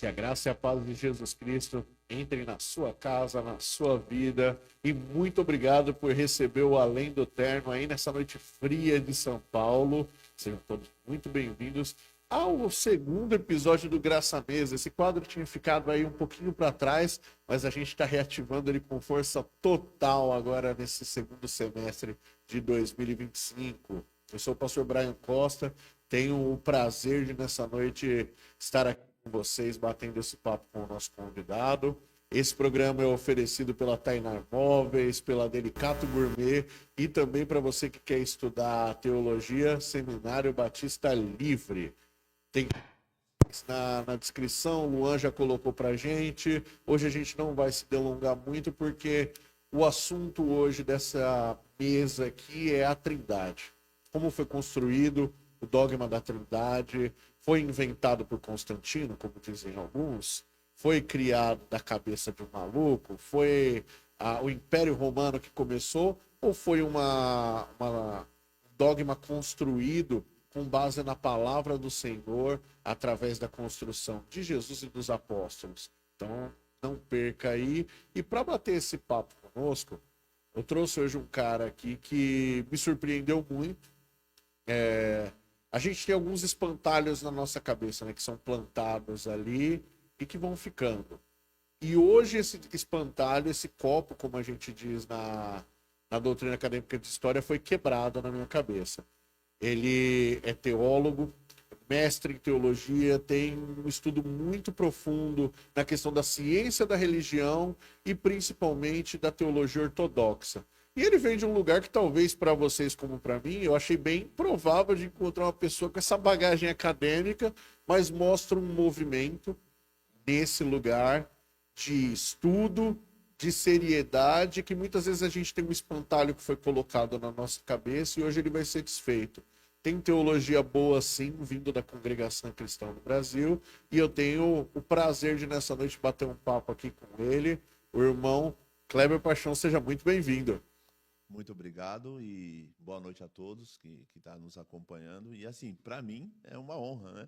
Que a graça e a paz de Jesus Cristo entrem na sua casa, na sua vida. E muito obrigado por receber o Além do Terno aí nessa noite fria de São Paulo. Sejam todos muito bem-vindos ao segundo episódio do Graça Mesa. Esse quadro tinha ficado aí um pouquinho para trás, mas a gente está reativando ele com força total agora nesse segundo semestre de 2025. Eu sou o pastor Brian Costa, tenho o prazer de nessa noite estar aqui com vocês, batendo esse papo com o nosso convidado. Esse programa é oferecido pela Tainar Móveis, pela Delicato Gourmet e também para você que quer estudar teologia, Seminário Batista Livre. Tem na descrição, o Luan já colocou para a gente. Hoje a gente não vai se delongar muito porque o assunto hoje dessa mesa aqui é a Trindade. Como foi construído o dogma da Trindade, foi inventado por Constantino, como dizem alguns, foi criado da cabeça de um maluco, foi o Império Romano que começou, ou foi um dogma construído com base na palavra do Senhor, através da construção de Jesus e dos apóstolos? Então, não perca aí. E para bater esse papo conosco, eu trouxe hoje um cara aqui que me surpreendeu muito. A gente tem alguns espantalhos na nossa cabeça, né, que são plantados ali e que vão ficando. E hoje esse espantalho, esse copo, como a gente diz na doutrina acadêmica de história, foi quebrado na minha cabeça. Ele é teólogo, mestre em teologia, tem um estudo muito profundo na questão da ciência da religião e principalmente da teologia ortodoxa. E ele vem de um lugar que talvez para vocês como para mim, eu achei bem provável de encontrar uma pessoa com essa bagagem acadêmica, mas mostra um movimento nesse lugar de estudo, de seriedade, que muitas vezes a gente tem um espantalho que foi colocado na nossa cabeça e hoje ele vai ser desfeito. Tem teologia boa, sim, vindo da Congregação Cristã no Brasil, e eu tenho o prazer de, nessa noite, bater um papo aqui com ele, o irmão Kleber Paixão. Seja muito bem-vindo. Muito obrigado e boa noite a todos que estão nos acompanhando. E, assim, para mim é uma honra, né?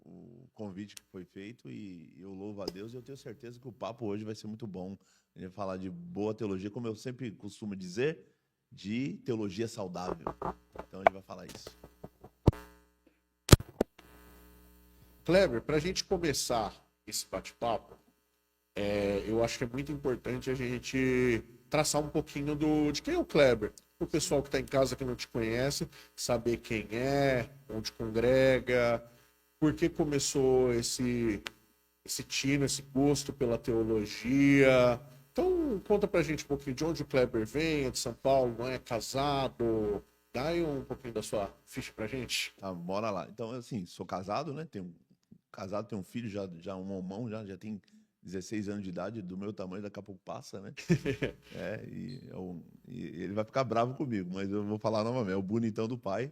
O convite que foi feito e eu louvo a Deus e eu tenho certeza que o papo hoje vai ser muito bom. A gente vai falar de boa teologia, como eu sempre costumo dizer, de teologia saudável. Então a gente vai falar isso. Kleber, para a gente começar esse bate-papo, eu acho que é muito importante a gente traçar um pouquinho de quem é o Kleber. O pessoal que está em casa que não te conhece, saber quem é, onde congrega, por que começou esse tino, esse gosto pela teologia. Então, conta pra gente um pouquinho de onde o Kleber vem, é de São Paulo, não é casado? Dá aí um pouquinho da sua ficha pra gente. Tá, bora lá. Então, assim, sou casado, né? Tenho um filho, já um homão, já tem 16 anos de idade, do meu tamanho, daqui a pouco passa, né? E ele vai ficar bravo comigo, mas eu vou falar novamente. É o bonitão do pai.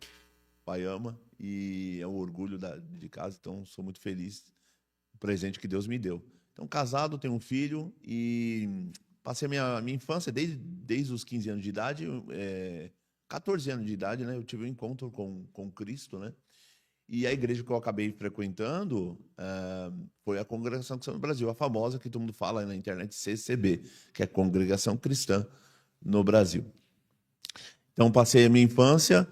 O pai ama e é um orgulho de casa, então sou muito feliz o presente que Deus me deu. Então, casado, tenho um filho e passei a minha infância desde os 15 anos de idade, 14 anos de idade, né? Eu tive um encontro com Cristo, né? E a igreja que eu acabei frequentando foi a Congregação Cristã no Brasil, a famosa que todo mundo fala aí na internet, CCB, que é a Congregação Cristã no Brasil. Então, passei a minha infância.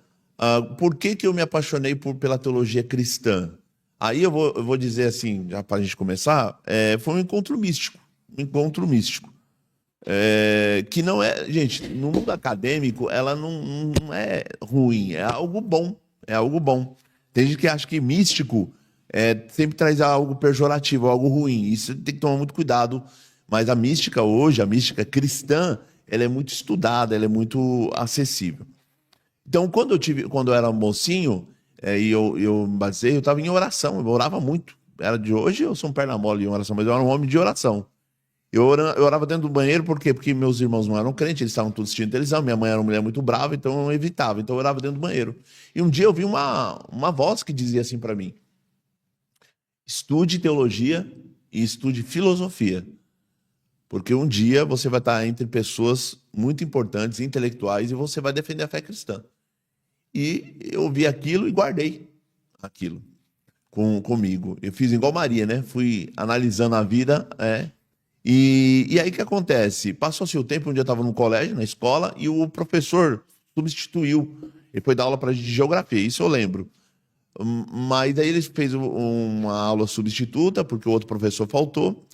Por que eu me apaixonei pela teologia cristã? Aí eu vou dizer assim, já para a gente começar, foi um encontro místico. Que não é, gente, no mundo acadêmico, ela não é ruim, é algo bom. Tem gente que acha que místico sempre traz algo pejorativo, algo ruim. Isso tem que tomar muito cuidado. Mas a mística hoje, a mística cristã, ela é muito estudada, ela é muito acessível. Então, quando eu era mocinho, e eu me batizei, eu estava em oração, eu orava muito. Era de hoje, eu sou um perna mole em oração, mas eu era um homem de oração. Eu orava dentro do banheiro, por quê? Porque meus irmãos não eram crentes, eles estavam todos assistindo televisão, minha mãe era uma mulher muito brava, então eu evitava, então eu orava dentro do banheiro. E um dia eu vi uma voz que dizia assim para mim: estude teologia e estude filosofia, porque um dia você vai estar entre pessoas muito importantes, intelectuais, e você vai defender a fé cristã. E eu vi aquilo e guardei aquilo. comigo. Eu fiz igual Maria, né? Fui analisando a vida, E aí o que acontece? Passou-se o tempo, um dia eu estava no colégio, na escola, e o professor substituiu. Ele foi dar aula para a gente de geografia, isso eu lembro. Mas daí ele fez uma aula substituta, porque o outro professor faltou,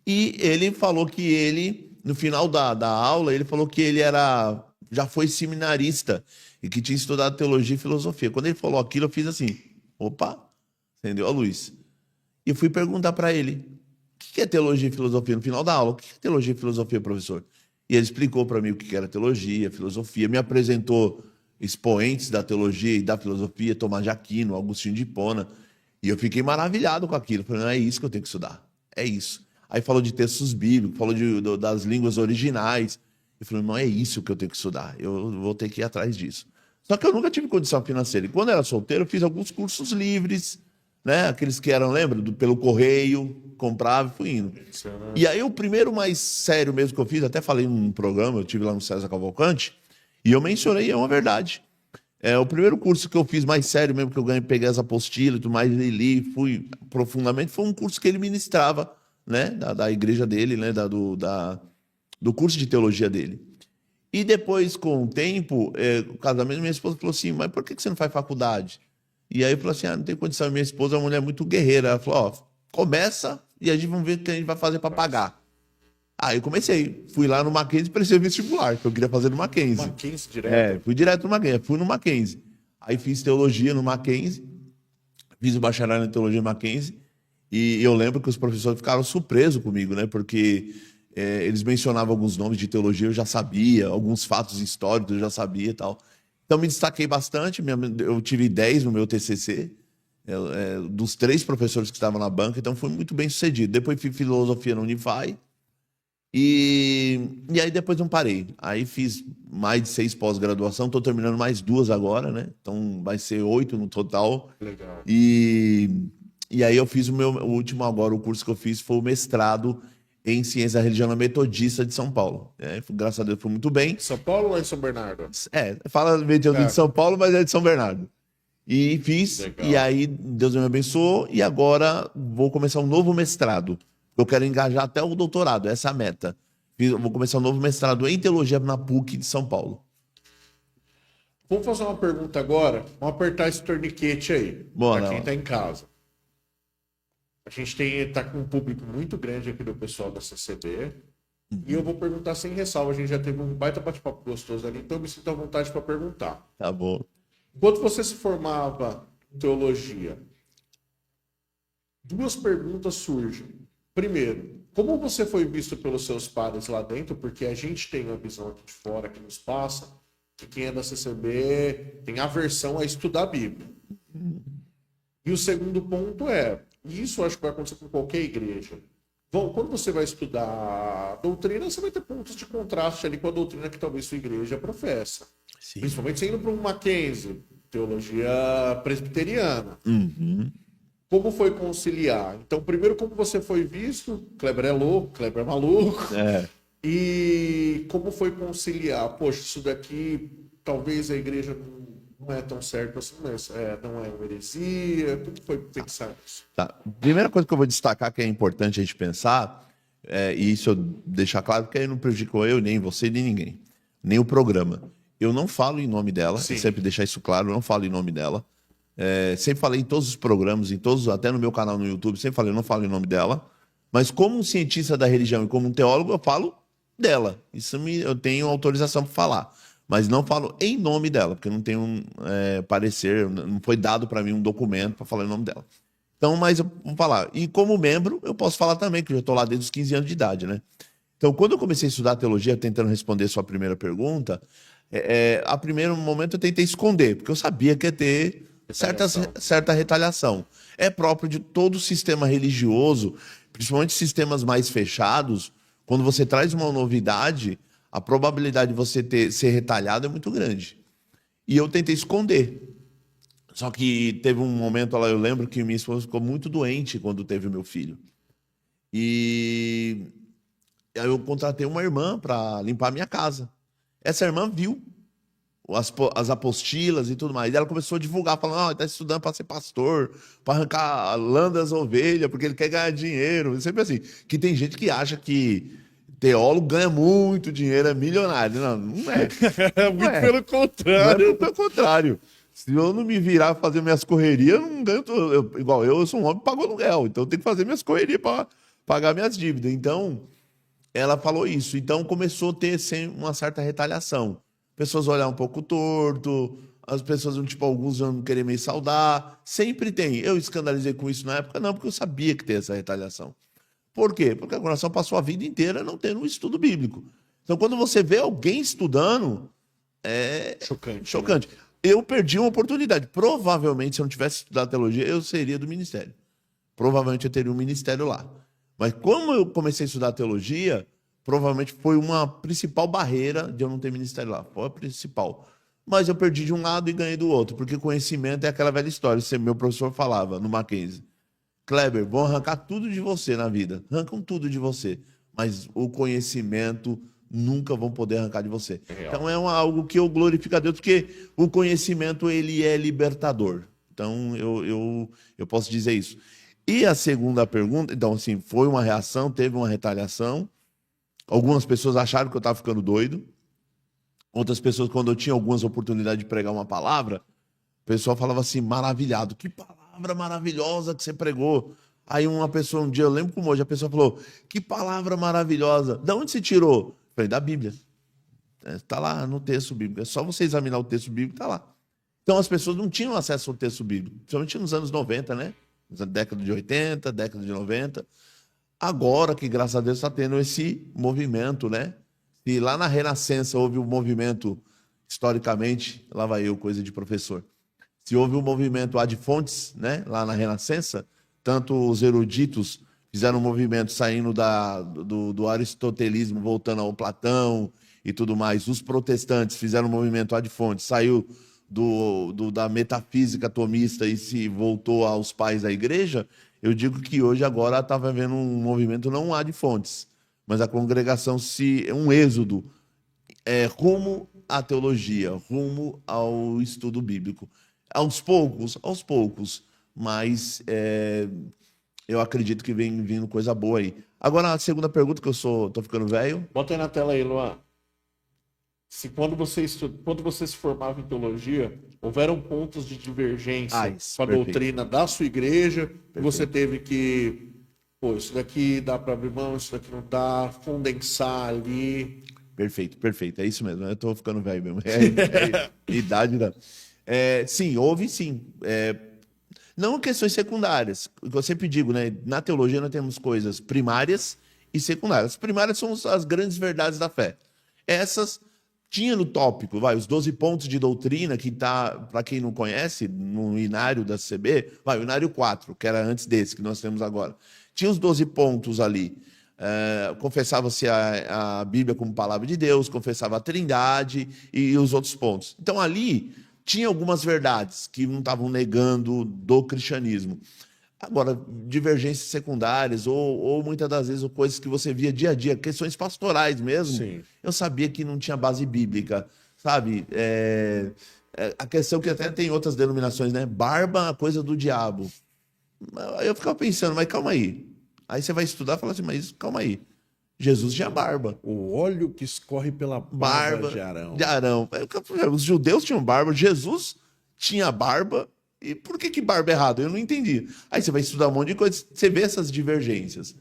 e ele falou que ele, no final da aula, ele falou que ele já foi seminarista e que tinha estudado teologia e filosofia. Quando ele falou aquilo, eu fiz assim, opa, acendeu a luz. E eu fui perguntar para ele, o que é teologia e filosofia? No final da aula, o que é teologia e filosofia, professor? E ele explicou para mim o que era teologia, filosofia, me apresentou expoentes da teologia e da filosofia, Tomás de Aquino, Agostinho de Hipona, e eu fiquei maravilhado com aquilo. Falei, não, é isso que eu tenho que estudar, é isso. Aí falou de textos bíblicos, falou das línguas originais. Eu falei, não, é isso que eu tenho que estudar, eu vou ter que ir atrás disso. Só que eu nunca tive condição financeira. E quando eu era solteiro, eu fiz alguns cursos livres, né? Aqueles que eram, lembra? Pelo correio, comprava e fui indo. E aí o primeiro mais sério mesmo que eu fiz, até falei num programa, eu tive lá no César Cavalcante, e eu mencionei, é uma verdade. O primeiro curso que eu fiz mais sério mesmo, que eu peguei as apostilas e tudo mais, li, fui profundamente, foi um curso que ele ministrava, né? Da igreja dele, né? Do curso de teologia dele. E depois, com o tempo, o casamento, minha esposa falou assim, mas por que você não faz faculdade? E aí eu falei assim, não tem condição, minha esposa é uma mulher muito guerreira. Ela falou, começa e a gente vamos ver o que a gente vai fazer para pagar. Aí eu comecei, fui lá no Mackenzie e prestei vestibular, que eu queria fazer no Mackenzie. Mackenzie direto? Fui direto no Mackenzie, fui no Mackenzie. Aí fiz teologia no Mackenzie, fiz o bacharelado em teologia no Mackenzie, e eu lembro que os professores ficaram surpresos comigo, né? Porque eles mencionavam alguns nomes de teologia, eu já sabia, alguns fatos históricos eu já sabia e tal. Então me destaquei bastante, eu tive 10 no meu TCC, dos 3 professores que estavam na banca, então fui muito bem sucedido. Depois fiz filosofia na Unify, e aí depois não parei. Aí fiz mais de 6 pós-graduação, estou terminando mais 2 agora, né? Então vai ser 8 no total. Legal. E aí eu fiz o último agora, o curso que eu fiz foi o mestrado em Ciência Religiosa Metodista de São Paulo. Graças a Deus foi muito bem. São Paulo ou em São Bernardo? Fala meio de São Paulo, mas é de São Bernardo. E fiz, legal. E aí Deus me abençoou, e agora vou começar um novo mestrado. Eu quero engajar até o doutorado, essa é a meta. Vou começar um novo mestrado em Teologia na PUC de São Paulo. Vamos fazer uma pergunta agora, vamos apertar esse torniquete aí, para quem está em casa. A gente está com um público muito grande aqui do pessoal da CCB. E eu vou perguntar sem ressalva. A gente já teve um baita bate-papo gostoso ali, então eu me sinto à vontade para perguntar. Tá bom. Enquanto você se formava em teologia, 2 perguntas surgem. Primeiro, como você foi visto pelos seus pares lá dentro? Porque a gente tem uma visão aqui de fora que nos passa, que quem é da CCB tem aversão a estudar a Bíblia. E o segundo ponto e isso eu acho que vai acontecer com qualquer igreja. Bom, quando você vai estudar a doutrina, você vai ter pontos de contraste ali com a doutrina que talvez sua igreja professa. Sim. Principalmente você indo para um Mackenzie, teologia presbiteriana. Uhum. Como foi conciliar? Então, primeiro, como você foi visto? Kleber é louco, Kleber é maluco. E como foi conciliar? Poxa, isso daqui, talvez a igreja não é tão certo assim, mas não é uma heresia. Como foi pensar nisso? Tá. Primeira coisa que eu vou destacar que é importante a gente pensar, e isso eu deixar claro, porque aí não prejudicou eu, nem você, nem ninguém, nem o programa. Eu não falo em nome dela, sempre deixar isso claro, eu não falo em nome dela. Sempre falei em todos os programas, até no meu canal no YouTube, sempre falei, eu não falo em nome dela. Mas como um cientista da religião e como um teólogo, eu falo dela. Eu tenho autorização para falar. Mas não falo em nome dela, porque não tenho parecer, não foi dado para mim um documento para falar em nome dela. Então, mas eu vou falar. E como membro, eu posso falar também, que eu já estou lá desde os 15 anos de idade, né? Então, quando eu comecei a estudar teologia, tentando responder a sua primeira pergunta, a primeiro momento eu tentei esconder, porque eu sabia que ia ter certa retaliação. É próprio de todo sistema religioso, principalmente sistemas mais fechados, quando você traz uma novidade, a probabilidade de você ser retalhado é muito grande. E eu tentei esconder. Só que teve um momento lá, eu lembro que minha esposa ficou muito doente quando teve o meu filho. E aí eu contratei uma irmã para limpar a minha casa. Essa irmã viu as apostilas e tudo mais. E ela começou a divulgar, falando, ele está estudando para ser pastor, para arrancar a lã das ovelhas, porque ele quer ganhar dinheiro. Sempre assim. Que tem gente que acha que teólogo ganha muito dinheiro, é milionário. Não, não é. Muito é. pelo contrário. Não, pelo contrário. Se eu não me virar fazer minhas correrias, eu não ganho. Igual eu sou um homem que pago aluguel, então eu tenho que fazer minhas correrias para pagar minhas dívidas. Então, ela falou isso. Então, começou a ter uma certa retaliação. Pessoas olhar um pouco torto, as pessoas, tipo, alguns não querer me saudar. Sempre tem. Eu escandalizei com isso na época, não, porque eu sabia que tem essa retaliação. Por quê? Porque a congregação passou a vida inteira não tendo um estudo bíblico. Então, quando você vê alguém estudando, é chocante. Né? Eu perdi uma oportunidade. Provavelmente, se eu não tivesse estudado teologia, eu seria do ministério. Provavelmente eu teria um ministério lá. Mas como eu comecei a estudar teologia, provavelmente foi uma principal barreira de eu não ter ministério lá. Foi a principal. Mas eu perdi de um lado e ganhei do outro, porque conhecimento é aquela velha história. Meu professor falava no Mackenzie, Kleber, vão arrancar tudo de você na vida. Arrancam tudo de você. Mas o conhecimento nunca vão poder arrancar de você. Então é algo que eu glorifico a Deus, porque o conhecimento ele é libertador. Então eu posso dizer isso. E a segunda pergunta, então assim, foi uma reação, teve uma retaliação. Algumas pessoas acharam que eu estava ficando doido. Outras pessoas, quando eu tinha algumas oportunidades de pregar uma palavra, o pessoal falava assim, maravilhado, que palavra maravilhosa que você pregou. Aí uma pessoa, um dia, eu lembro como hoje, a pessoa falou, que palavra maravilhosa. De onde você tirou? Eu falei, da Bíblia. Está lá no texto bíblico. É só você examinar o texto bíblico, está lá. Então as pessoas não tinham acesso ao texto bíblico, principalmente nos anos 90, né? Na década de 80, década de 90. Agora que, graças a Deus, está tendo esse movimento, né? E lá na Renascença houve um movimento, historicamente, lá vai eu, coisa de professor. Se houve um movimento ad fontes, né? Lá na Renascença, tanto os eruditos fizeram um movimento saindo do aristotelismo, voltando ao Platão e tudo mais. Os protestantes fizeram um movimento ad fontes, saiu da metafísica tomista e se voltou aos pais da igreja. Eu digo que hoje, agora, estava vendo um movimento não ad fontes, mas a congregação um êxodo rumo à teologia, rumo ao estudo bíblico. Aos poucos, mas eu acredito que vem vindo coisa boa aí. Agora, a segunda pergunta, que eu tô ficando velho. Bota aí na tela aí, Luan. Quando você se formava em teologia, houveram pontos de divergência com a doutrina da sua igreja, e você teve que, isso daqui dá para abrir mão, isso daqui não dá, condensar ali. Perfeito, é isso mesmo, eu tô ficando velho mesmo. Idade da... sim, houve sim. Não questões secundárias, o que eu sempre digo, né? Na teologia nós temos coisas primárias e secundárias. As primárias são as grandes verdades da fé. Essas tinha no tópico, os 12 pontos de doutrina, que tá, para quem não conhece, no inário da CB, o inário 4, que era antes desse que nós temos agora. Tinha os 12 pontos ali. Confessava-se a Bíblia como palavra de Deus, confessava a Trindade e os outros pontos. Então ali tinha algumas verdades que não estavam negando do cristianismo. Agora, divergências secundárias ou muitas das vezes coisas que você via dia a dia, questões pastorais mesmo, sim, eu sabia que não tinha base bíblica, sabe? A questão que até tem outras denominações, né? Barba, coisa do diabo. Aí eu ficava pensando, mas calma aí. Aí você vai estudar e fala assim, mas calma aí. Jesus tinha barba. O óleo que escorre pela barba de Arão. Os judeus tinham barba, Jesus tinha barba. E por que barba é errado? Eu não entendi. Aí você vai estudar um monte de coisa, você vê essas divergências.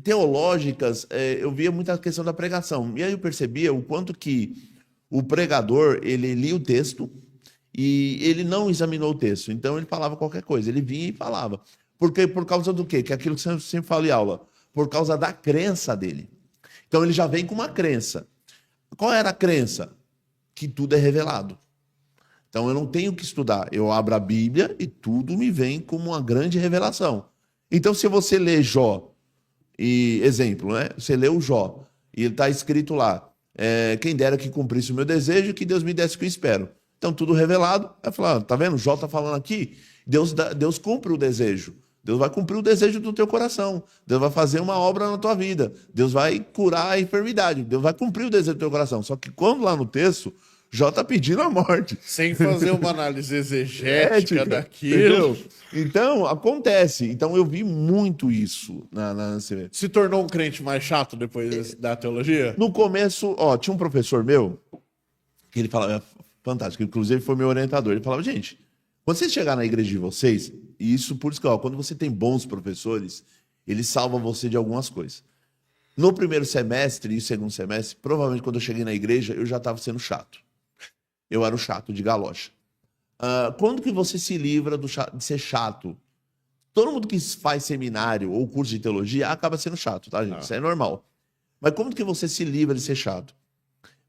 Teológicas, eu via muita questão da pregação. E aí eu percebia o quanto que o pregador, ele lia o texto e ele não examinou o texto. Então ele falava qualquer coisa, ele vinha e falava. Por causa do quê? Que é aquilo que eu sempre falo em aula. Por causa da crença dele. Então ele já vem com uma crença. Qual era a crença? Que tudo é revelado. Então eu não tenho que estudar. Eu abro a Bíblia e tudo me vem como uma grande revelação. Então se você lê Jó, exemplo, né? Você lê o Jó e ele está escrito lá, quem dera que cumprisse o meu desejo, que Deus me desse o que eu espero. Então tudo revelado. Vai falar, tá vendo? Jó está falando aqui, Deus cumpre o desejo. Deus vai cumprir o desejo do teu coração. Deus vai fazer uma obra na tua vida. Deus vai curar a enfermidade. Deus vai cumprir o desejo do teu coração. Só que quando lá no texto, Jó está pedindo a morte. Sem fazer uma análise exegética daquilo. Entendeu? Então, acontece. Então, eu vi muito isso Se tornou um crente mais chato depois da teologia? No começo, tinha um professor meu, que ele falava, fantástico, inclusive foi meu orientador, ele falava, gente, quando vocês chegarem na igreja de vocês, e isso por isso que, quando você tem bons professores, eles salvam você de algumas coisas. No primeiro semestre e segundo semestre, provavelmente quando eu cheguei na igreja, eu já estava sendo chato. Eu era o chato de galocha. Quando que você se livra de ser chato? Todo mundo que faz seminário ou curso de teologia acaba sendo chato, tá, gente? Isso é normal. Mas como que você se livra de ser chato?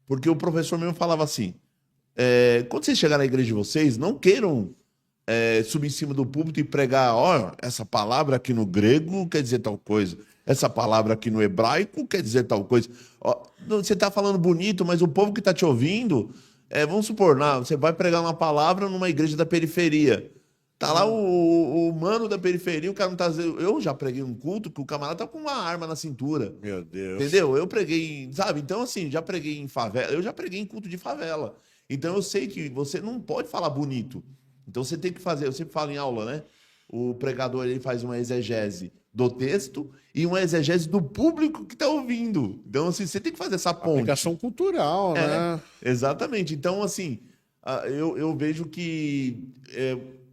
Porque o professor mesmo falava assim, quando vocês chegarem na igreja de vocês, não queiram subir em cima do púlpito e pregar, essa palavra aqui no grego quer dizer tal coisa, essa palavra aqui no hebraico quer dizer tal coisa. Você está falando bonito, mas o povo que está te ouvindo, vamos supor, você vai pregar uma palavra numa igreja da periferia. Tá lá o mano da periferia, o cara não tá... Eu já preguei um culto que o camarada tá com uma arma na cintura. Meu Deus. Entendeu? Eu preguei, sabe? Então, assim, já preguei em favela. Eu já preguei em culto de favela. Então, eu sei que você não pode falar bonito. Então, você tem que fazer... Eu sempre falo em aula, né? O pregador, ele faz uma exegese do texto e uma exegese do público que tá ouvindo. Então, assim, você tem que fazer essa ponte. Aplicação cultural, né? Exatamente. Então, assim, eu vejo que...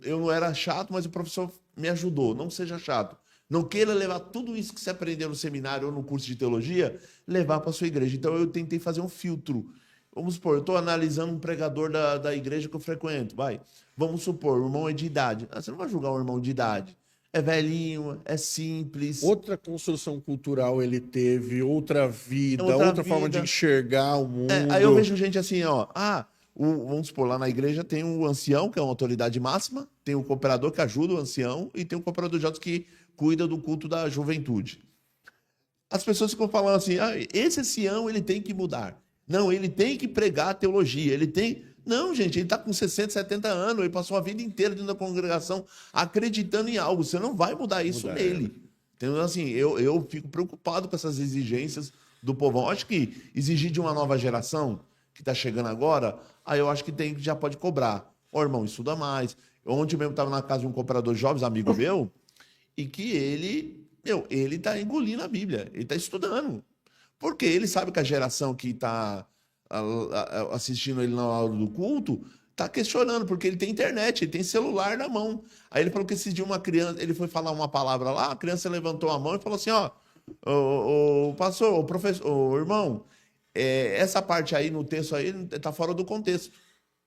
eu não era chato, mas o professor me ajudou. Não seja chato. Não queira levar tudo isso que você aprendeu no seminário ou no curso de teologia, levar para a sua igreja. Então, eu tentei fazer um filtro. Vamos supor, eu estou analisando um pregador da igreja que eu frequento. Vamos supor, o irmão é de idade. Você não vai julgar um irmão de idade. É velhinho, é simples. Outra construção cultural ele teve, outra vida, outra forma de enxergar o mundo. Aí eu vejo gente assim, vamos supor, lá na igreja tem o ancião, que é uma autoridade máxima, tem o cooperador que ajuda o ancião e tem o cooperador de outros que cuida do culto da juventude. As pessoas ficam falando assim, esse ancião ele tem que mudar. Não, ele tem que pregar a teologia, ele tem... Não, gente, ele está com 60, 70 anos, ele passou a vida inteira dentro da congregação acreditando em algo. Você não vai mudar isso nele. Então, assim, eu fico preocupado com essas exigências do povão. Acho que exigir de uma nova geração que está chegando agora, aí eu acho que já pode cobrar. Irmão, estuda mais. Ontem mesmo estava na casa de um cooperador de jovens, amigo meu, e que ele está engolindo a Bíblia, ele está estudando. Porque ele sabe que a geração que está assistindo ele na aula do culto está questionando, porque ele tem internet, ele tem celular na mão. Aí ele falou que esse dia uma criança, ele foi falar uma palavra lá, a criança levantou a mão e falou assim, o pastor, o professor, o irmão, essa parte aí no texto aí está fora do contexto.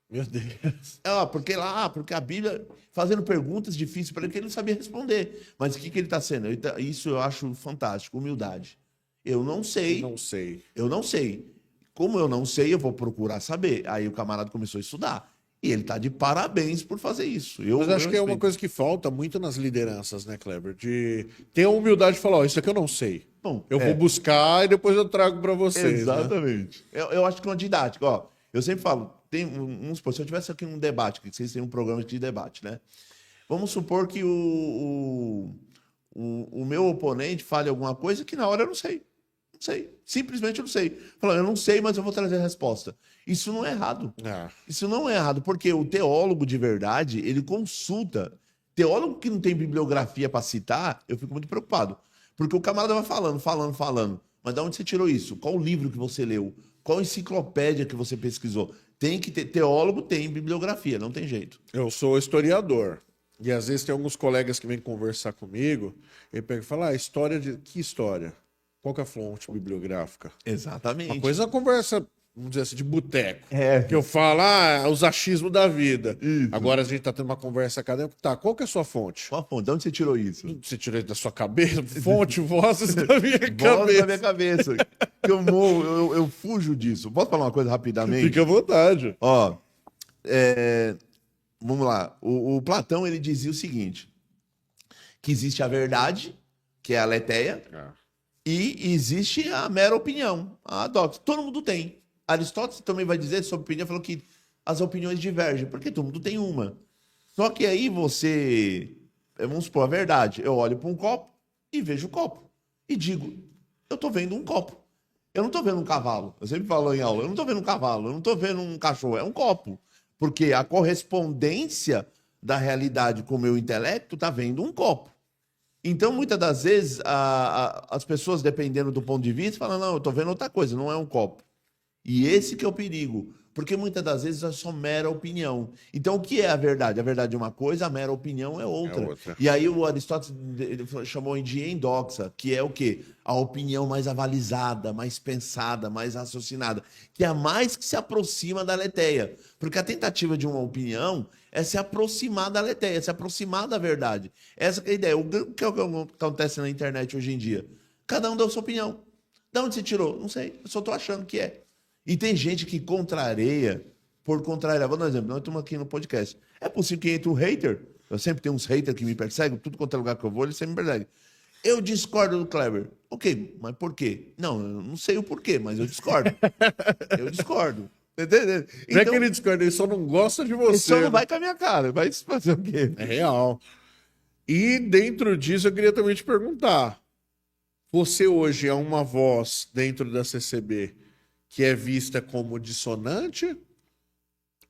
Meu Deus. Porque a Bíblia, fazendo perguntas difíceis para ele, que ele não sabia responder. Mas o que ele está sendo? Isso eu acho fantástico, humildade. Eu não sei. Eu não sei. Como eu não sei, eu vou procurar saber. Aí o camarada começou a estudar. E ele está de parabéns por fazer isso. Mas acho que é uma coisa que falta muito nas lideranças, né, Kleber? De ter a humildade de falar, isso aqui eu não sei. Bom, eu vou buscar e depois eu trago para vocês. Exatamente. Né? Eu acho que é uma didática. Eu sempre falo, vamos supor, se eu tivesse aqui um debate, que vocês têm um programa de debate, né? Vamos supor que o meu oponente fale alguma coisa que na hora eu não sei. Não sei. Simplesmente eu não sei. Falando, eu não sei, mas eu vou trazer a resposta. Isso não é errado. Isso não é errado, porque o teólogo de verdade, ele consulta. Teólogo que não tem bibliografia para citar, eu fico muito preocupado. Porque o camarada vai falando. Mas de onde você tirou isso? Qual o livro que você leu? Qual enciclopédia que você pesquisou? Tem que ter. Teólogo tem bibliografia, não tem jeito. Eu sou historiador. E às vezes tem alguns colegas que vêm conversar comigo, e pegam e falam, história de... Que história? Qual que é a fonte bibliográfica? Exatamente. Uma coisa é uma conversa, vamos dizer assim, de boteco. Que eu falo, os achismos da vida. Isso. Agora a gente tá tendo uma conversa acadêmica. Tá, qual que é a sua fonte? Qual a fonte? De onde você tirou isso? Você tirou isso da sua cabeça? Fonte, vozes da minha cabeça. Vozes da minha cabeça. Eu fujo disso. Posso falar uma coisa rapidamente? Fica à vontade. Vamos lá. O Platão, ele dizia o seguinte, que existe a verdade, que é a aletheia, e existe a mera opinião, a doxa. Todo mundo tem. Aristóteles também vai dizer sobre opinião, falou que as opiniões divergem, porque todo mundo tem uma. Só que aí você vamos supor a verdade, eu olho para um copo e vejo o copo. E digo, eu estou vendo um copo. Eu não estou vendo um cavalo. Eu sempre falo em aula, eu não estou vendo um cavalo, eu não estou vendo um cachorro, é um copo. Porque a correspondência da realidade com o meu intelecto está vendo um copo. Então, muitas das vezes, as pessoas, dependendo do ponto de vista, falam, não, eu estou vendo outra coisa, não é um copo. E esse que é o perigo, porque muitas das vezes é só mera opinião. Então, o que é a verdade? A verdade é uma coisa, a mera opinião é outra. É outra. E aí o Aristóteles ele chamou de endoxa, que é o quê? A opinião mais avalizada, mais pensada, mais raciocinada, que é a mais que se aproxima da aletheia. Porque a tentativa de uma opinião é se aproximar da aletheia, se aproximar da verdade. Essa que é a ideia. O que acontece na internet hoje em dia? Cada um deu sua opinião. De onde você tirou? Não sei, eu só estou achando que é. E tem gente que contraria por contrariar. Vou dar um exemplo, nós estamos aqui no podcast. É possível que entre um hater, eu sempre tenho uns haters que me perseguem, tudo quanto é lugar que eu vou, eles sempre me perseguem. Eu discordo do Kleber. Ok, mas por quê? Não, eu não sei o porquê, mas eu discordo. Eu discordo. Entendeu? Não é que ele discorda, ele só não gosta de você. Ele só não né? vai com a minha cara, vai fazer o quê? É real. E dentro disso, eu queria também te perguntar: você hoje é uma voz dentro da CCB que é vista como dissonante?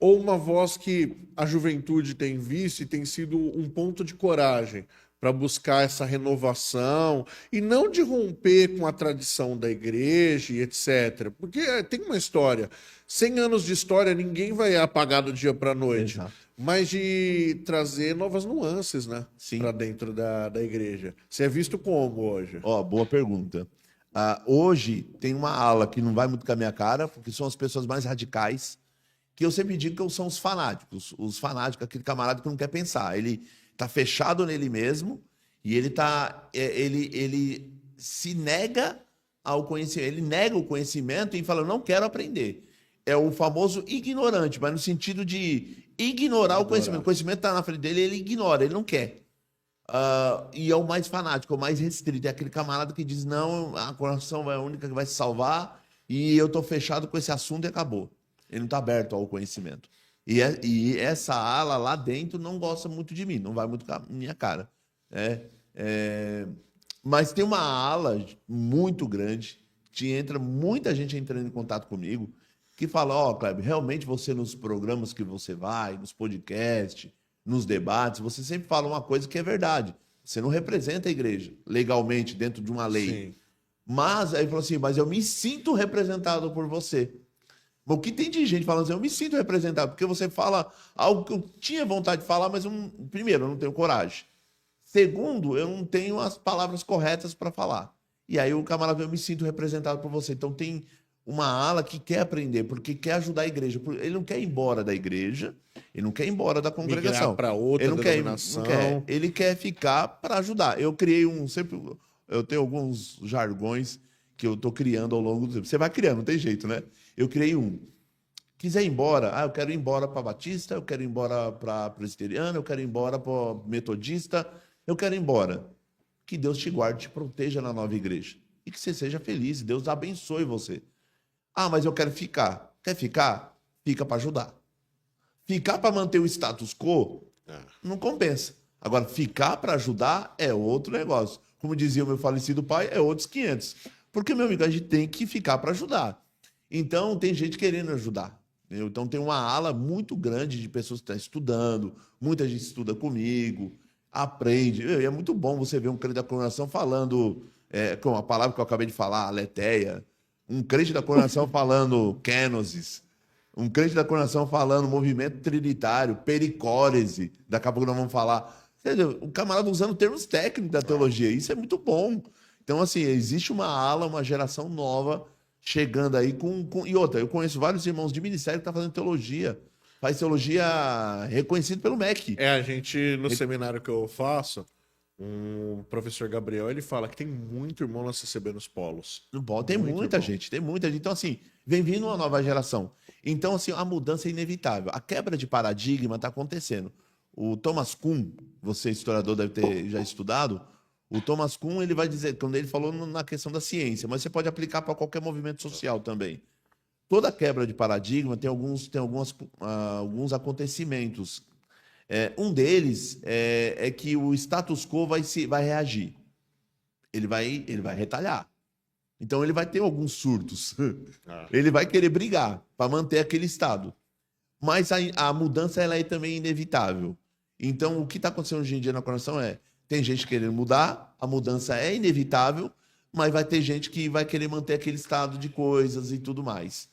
Ou uma voz que a juventude tem visto e tem sido um ponto de coragem para buscar essa renovação e não de romper com a tradição da igreja e etc. Porque tem uma história. 100 anos de história, ninguém vai apagar do dia para a noite. Exato. Mas de trazer novas nuances, né? Sim. Para dentro da igreja. Você é visto como hoje? Ó, boa pergunta. Hoje tem uma ala que não vai muito com a minha cara, porque são as pessoas mais radicais, que eu sempre digo que são os fanáticos. Os fanáticos, aquele camarada que não quer pensar. Ele está fechado nele mesmo e ele se nega ao conhecimento. Ele nega o conhecimento e fala, eu não quero aprender. É o famoso ignorante, mas no sentido de ignorar o conhecimento. O conhecimento está na frente dele, ele ignora, ele não quer. E é o mais fanático, é o mais restrito. É aquele camarada que diz, não, a coração é a única que vai se salvar e eu estou fechado com esse assunto e acabou. Ele não está aberto ao conhecimento. E essa ala lá dentro não gosta muito de mim, não vai muito com a minha cara. Mas tem uma ala muito grande, que entra muita gente entrando em contato comigo, que fala, ó, Kleber, realmente você nos programas que você vai, nos podcasts, nos debates, você sempre fala uma coisa que é verdade. Você não representa a igreja legalmente dentro de uma lei. Sim. Mas, aí ele falou assim, mas eu me sinto representado por você. O que tem de gente falando assim, eu me sinto representado, porque você fala algo que eu tinha vontade de falar, mas primeiro, eu não tenho coragem. Segundo, eu não tenho as palavras corretas para falar. E aí o camarada, eu me sinto representado por você. Então tem uma ala que quer aprender, porque quer ajudar a igreja. Ele não quer ir embora da igreja, ele não quer ir embora da congregação. Para outra ele não denominação. quer, ele quer ficar para ajudar. Eu criei eu tenho alguns jargões que eu estou criando ao longo do tempo. Você vai criando, não tem jeito, né? Eu criei um. Quiser ir embora, eu quero ir embora para Batista, eu quero ir embora para Presbiteriano, eu quero ir embora para Metodista, eu quero ir embora. Que Deus te guarde, te proteja na nova igreja. E que você seja feliz, Deus abençoe você. Mas eu quero ficar. Quer ficar? Fica para ajudar. Ficar para manter o status quo não compensa. Agora, ficar para ajudar é outro negócio. Como dizia o meu falecido pai, é outros 500. Porque, meu amigo, a gente tem que ficar para ajudar. Então, tem gente querendo ajudar. Entendeu? Então, tem uma ala muito grande de pessoas que estão estudando. Muita gente estuda comigo, aprende. E é muito bom você ver um crente da congregação falando, com a palavra que eu acabei de falar, aletheia. Um crente da congregação falando kenosis. Um crente da congregação falando movimento trinitário, pericórese. Daqui a pouco nós vamos falar. O camarada usando termos técnicos da teologia. Isso é muito bom. Então, assim, existe uma ala, uma geração nova chegando aí E outra, eu conheço vários irmãos de ministério que estão fazendo teologia. Faz teologia reconhecida pelo MEC. A gente, no seminário que eu faço, o professor Gabriel, ele fala que tem muito irmão na CCB nos polos. Tem muita gente, tem muita gente. Então, assim, vem vindo uma nova geração. Então, assim, a mudança é inevitável. A quebra de paradigma está acontecendo. O Thomas Kuhn, você historiador deve ter já estudado, o Thomas Kuhn, ele vai dizer, quando ele falou na questão da ciência, mas você pode aplicar para qualquer movimento social também. Toda quebra de paradigma tem alguns acontecimentos. Um deles é que o status quo vai reagir. Ele vai retalhar. Então ele vai ter alguns surtos. Ele vai querer brigar para manter aquele estado. Mas a mudança ela é também inevitável. Então o que está acontecendo hoje em dia na coração tem gente querendo mudar, a mudança é inevitável, mas vai ter gente que vai querer manter aquele estado de coisas e tudo mais.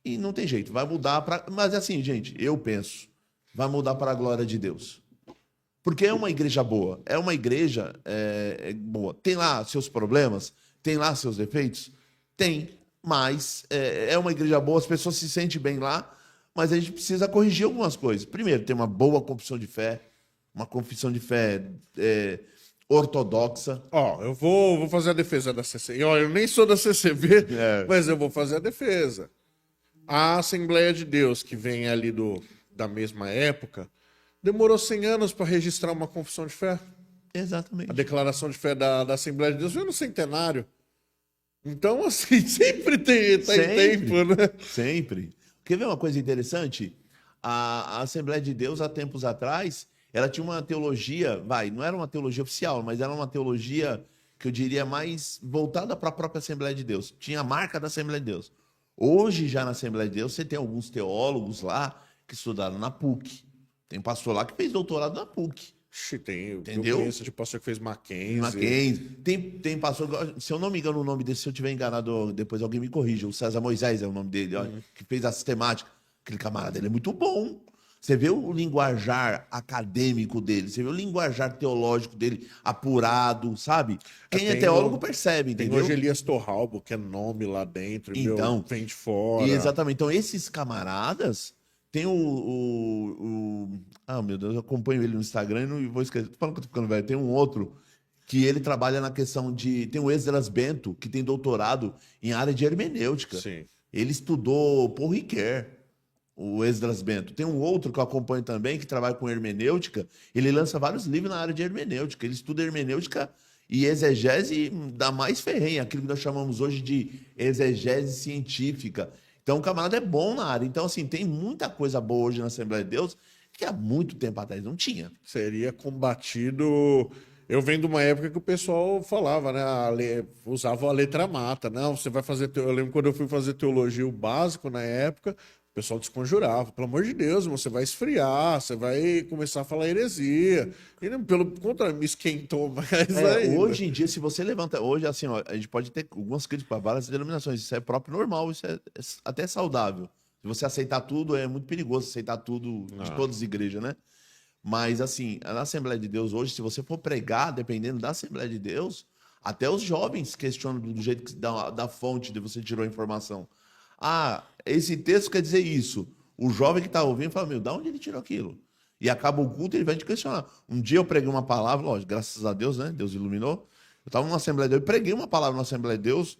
E não tem jeito, vai mudar para... Mas assim, gente, eu penso, vai mudar para a glória de Deus. Porque é uma igreja boa, é uma igreja boa. Tem lá seus problemas, tem lá seus defeitos? Tem, mas é uma igreja boa, as pessoas se sentem bem lá, mas a gente precisa corrigir algumas coisas. Primeiro, ter uma boa confissão de fé, uma confissão de fé ortodoxa. Ó, eu vou fazer a defesa da CCB. Ó, eu nem sou da CCB, mas eu vou fazer a defesa. A Assembleia de Deus, que vem ali da mesma época, demorou 100 anos para registrar uma confissão de fé. Exatamente. A declaração de fé da Assembleia de Deus veio no centenário. Então, assim, sempre tem tempo, né? Sempre. Quer ver uma coisa interessante? A Assembleia de Deus, há tempos atrás, ela tinha uma teologia, não era uma teologia oficial, mas era uma teologia que eu diria mais voltada para a própria Assembleia de Deus. Tinha a marca da Assembleia de Deus. Hoje, já na Assembleia de Deus, você tem alguns teólogos lá que estudaram na PUC. Tem pastor lá que fez doutorado na PUC. Entendeu? Eu conheço de pastor que fez Mackenzie. Tem pastor, se eu não me engano o nome dele, se eu estiver enganado, depois alguém me corrija. O César Moisés é o nome dele, que fez a sistemática. Aquele camarada, ele é muito bom. Você vê o linguajar acadêmico dele, você vê o linguajar teológico dele apurado, sabe? Quem é teólogo percebe, entendeu? Tem hoje Elias Torralbo, que é nome lá dentro, então, vem de fora. Exatamente. Então, esses camaradas... Tem Ah, meu Deus, eu acompanho ele no Instagram e não vou esquecer. Tô falando que eu tô ficando velho. Tem um outro que ele trabalha na questão de... Tem o Esdras Bento, que tem doutorado em área de hermenêutica. Sim. Ele estudou Paul Ricoeur, o Esdras Bento. Tem um outro que eu acompanho também, que trabalha com hermenêutica. Ele lança vários livros na área de hermenêutica. Ele estuda hermenêutica e exegese da mais ferrenha, aquilo que nós chamamos hoje de exegese científica. Então, o camarada é bom na área. Então, assim, tem muita coisa boa hoje na Assembleia de Deus que há muito tempo atrás não tinha. Seria combatido... Eu venho de uma época que o pessoal falava, né? Usava a letra mata. Não, você vai fazer... Eu lembro quando eu fui fazer teologia o básico na época, o pessoal desconjurava. Pelo amor de Deus, você vai esfriar, você vai começar a falar heresia. E, pelo contrário, me esquentou mais ainda. Hoje em dia, se você levanta... Hoje, assim, ó, a gente pode ter algumas críticas para várias denominações. Isso é próprio normal, isso é até saudável. Se você aceitar tudo, é muito perigoso aceitar tudo de todas as igrejas, né? Mas, assim, na Assembleia de Deus hoje, se você for pregar, dependendo da Assembleia de Deus, até os jovens questionam do jeito que da fonte de você tirou a informação. Ah, esse texto quer dizer isso. O jovem que está ouvindo fala, meu, de onde ele tirou aquilo? E acaba o culto e ele vai te questionar. Um dia eu preguei uma palavra, lógico, graças a Deus, né? Deus iluminou. Eu estava numa Assembleia de Deus e preguei uma palavra na Assembleia de Deus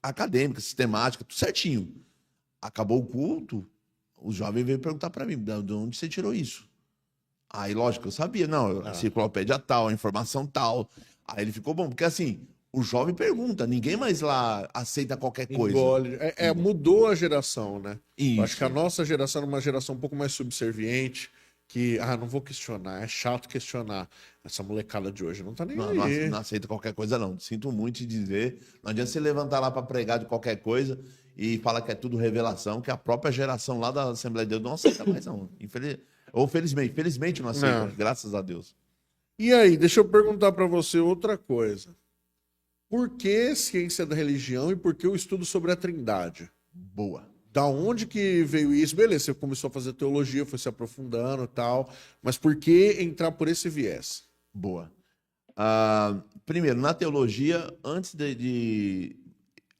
acadêmica, sistemática, tudo certinho. Acabou o culto, o jovem veio perguntar para mim, de onde você tirou isso? Aí, lógico, eu sabia. Não, a enciclopédia tal, a informação tal. Aí ele ficou bom, porque assim, o jovem pergunta, ninguém mais lá aceita qualquer coisa. Engole. Mudou a geração, né? Isso. Eu acho que a nossa geração era uma geração um pouco mais subserviente, que, não vou questionar, é chato questionar. Essa molecada de hoje não tá nem aí. Não aceita qualquer coisa, não. Sinto muito te dizer. Não adianta você levantar lá para pregar de qualquer coisa e falar que é tudo revelação, que a própria geração lá da Assembleia de Deus não aceita mais, não. Ou felizmente não aceita, graças a Deus. E aí, deixa eu perguntar para você outra coisa. Por que ciência da religião e por que o estudo sobre a Trindade? Boa. Da onde que veio isso? Beleza, você começou a fazer teologia, foi se aprofundando e tal, mas por que entrar por esse viés? Boa. Primeiro, na teologia, antes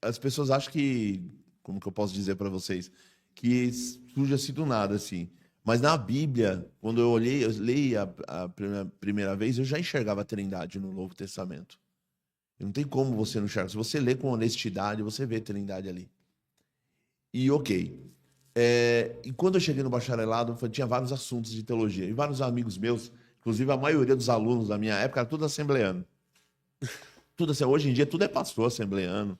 as pessoas acham que, como que eu posso dizer para vocês, que surge assim do nada, assim. Mas na Bíblia, quando eu li a primeira vez, eu já enxergava a Trindade no Novo Testamento. Não tem como você não enxergar. Se você lê com honestidade, você vê a Trindade ali. E ok. E quando eu cheguei no bacharelado, tinha vários assuntos de teologia. E vários amigos meus, inclusive a maioria dos alunos da minha época, era tudo assembleano. Tudo assim, hoje em dia, tudo é pastor assembleano.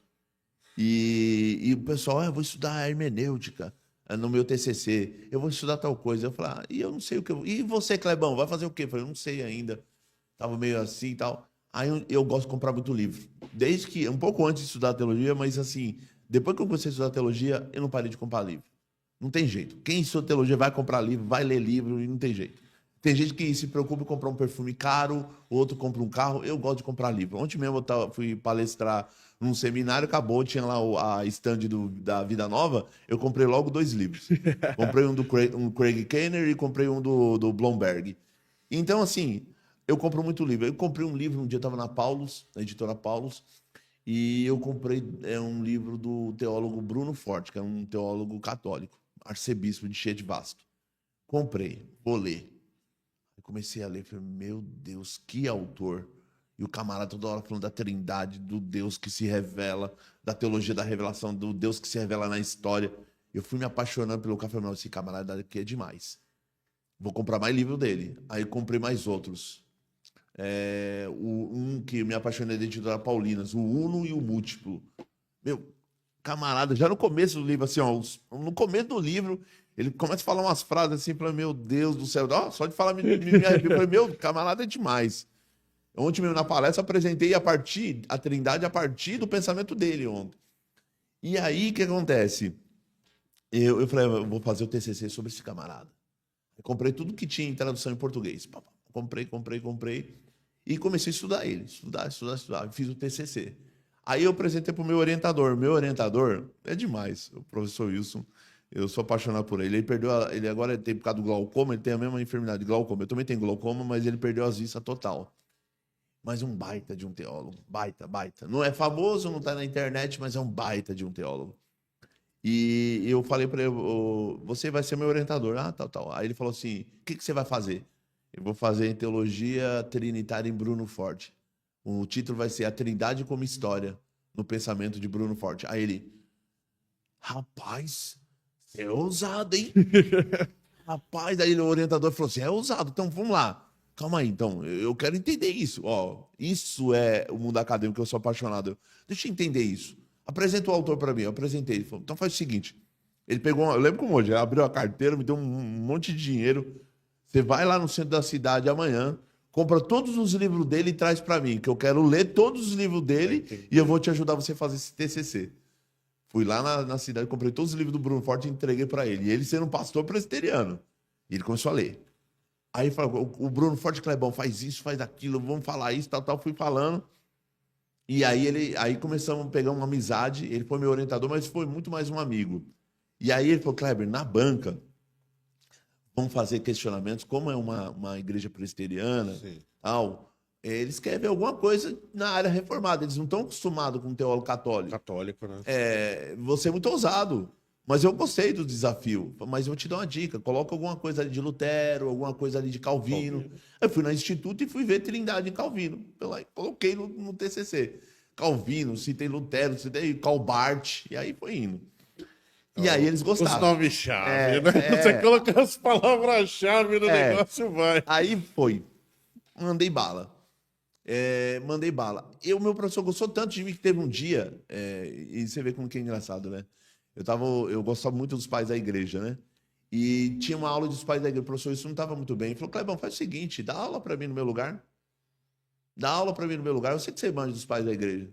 E o pessoal, eu vou estudar hermenêutica. no meu TCC, eu vou estudar tal coisa. Eu falei, e eu não sei o que eu... E você, Clebão, vai fazer o quê? Eu falei, eu não sei ainda. Tava meio assim e tal. Aí eu gosto de comprar muito livro. Desde que, um pouco antes de estudar teologia, mas assim, depois que eu comecei a estudar teologia, eu não parei de comprar livro. Não tem jeito. Quem estuda teologia vai comprar livro, vai ler livro e não tem jeito. Tem gente que se preocupa em comprar um perfume caro, outro compra um carro. Eu gosto de comprar livro. Ontem mesmo fui palestrar num seminário, acabou, tinha lá a stand da Vida Nova, eu comprei logo 2 livros. Comprei um do Craig Keener e comprei um do Blomberg. Então, assim, eu compro muito livro. Eu comprei um livro, um dia eu estava na Paulus, na editora Paulus, e eu comprei um livro do teólogo Bruno Forte, que é um teólogo católico, arcebispo de Cheio de Vasto. Comprei, vou ler. Eu comecei a ler, falei, meu Deus, que autor. E o camarada toda hora falando da trindade, do Deus que se revela, da teologia da revelação, do Deus que se revela na história. Eu fui me apaixonando pelo cara, falei, não, esse camarada aqui é demais. Vou comprar mais livro dele. Aí comprei mais outros. Um que me apaixonei da editora Paulinas, o Uno e o Múltiplo. Meu, camarada, já no começo do livro, assim, ó, no começo do livro, ele começa a falar umas frases assim, falei, meu Deus do céu, só de falar me arrepio. Falei, meu, camarada é demais. Ontem mesmo na palestra apresentei a Trindade a partir do pensamento dele ontem. E aí, o que acontece? Eu falei, eu vou fazer o TCC sobre esse camarada. Eu comprei tudo que tinha em tradução em português. Comprei. E comecei a estudar ele. Estudar. Fiz o TCC. Aí eu apresentei para o meu orientador. Meu orientador é demais, o professor Wilson. Eu sou apaixonado por ele. Ele agora tem por causa do glaucoma, ele tem a mesma enfermidade de glaucoma. Eu também tenho glaucoma, mas ele perdeu as vistas total. Mas um baita de um teólogo. Baita. Não é famoso, não está na internet, mas é um baita de um teólogo. E eu falei para ele, você vai ser meu orientador. Tal. Aí ele falou assim, o que você vai fazer? Eu vou fazer em Teologia Trinitária em Bruno Forte. O título vai ser A Trindade como História, no pensamento de Bruno Forte. Aí ele, rapaz, você é ousado, hein? Rapaz, aí o orientador falou assim, é ousado, então vamos lá. Calma aí, então, eu quero entender isso. Isso é o mundo acadêmico que eu sou apaixonado. Deixa eu entender isso. Apresenta o autor para mim. Eu apresentei. Ele falou, então faz o seguinte. Ele pegou, eu lembro como hoje, ele abriu a carteira, me deu um monte de dinheiro. Você vai lá no centro da cidade amanhã, compra todos os livros dele e traz para mim, que eu quero ler todos os livros dele e eu vou te ajudar você a fazer esse TCC. Fui lá na cidade, comprei todos os livros do Bruno Forte e entreguei para ele. E ele sendo um pastor presbiteriano. E ele começou a ler. Aí falou, o Bruno Forte, Clebão, faz isso, faz aquilo, vamos falar isso, tal. Fui falando. E aí começamos a pegar uma amizade. Ele foi meu orientador, mas foi muito mais um amigo. E aí ele falou, Kleber, na banca, vamos fazer questionamentos, como é uma igreja presbiteriana, tal. Eles querem ver alguma coisa na área reformada. Eles não estão acostumados com o teólogo católico. Católico, né? Você é muito ousado. Mas eu gostei do desafio. Mas eu vou te dar uma dica. Coloca alguma coisa ali de Lutero, alguma coisa ali de Calvino. Eu fui no Instituto e fui ver Trindade em Calvino. Coloquei no TCC. Calvino, citei Lutero, citei Calbart. E aí foi indo. E aí eles gostaram. Os nomes-chave, né? Você colocar as palavras-chave no negócio, vai. Aí foi. Mandei bala. E o meu professor gostou tanto de mim que teve um dia... e você vê como que é engraçado, né? Eu gostava muito dos pais da igreja, né? E tinha uma aula dos pais da igreja. O professor isso não estava muito bem. Ele falou, Clebão, faz o seguinte, dá aula para mim no meu lugar. Dá aula para mim no meu lugar. Eu sei que você manja dos pais da igreja.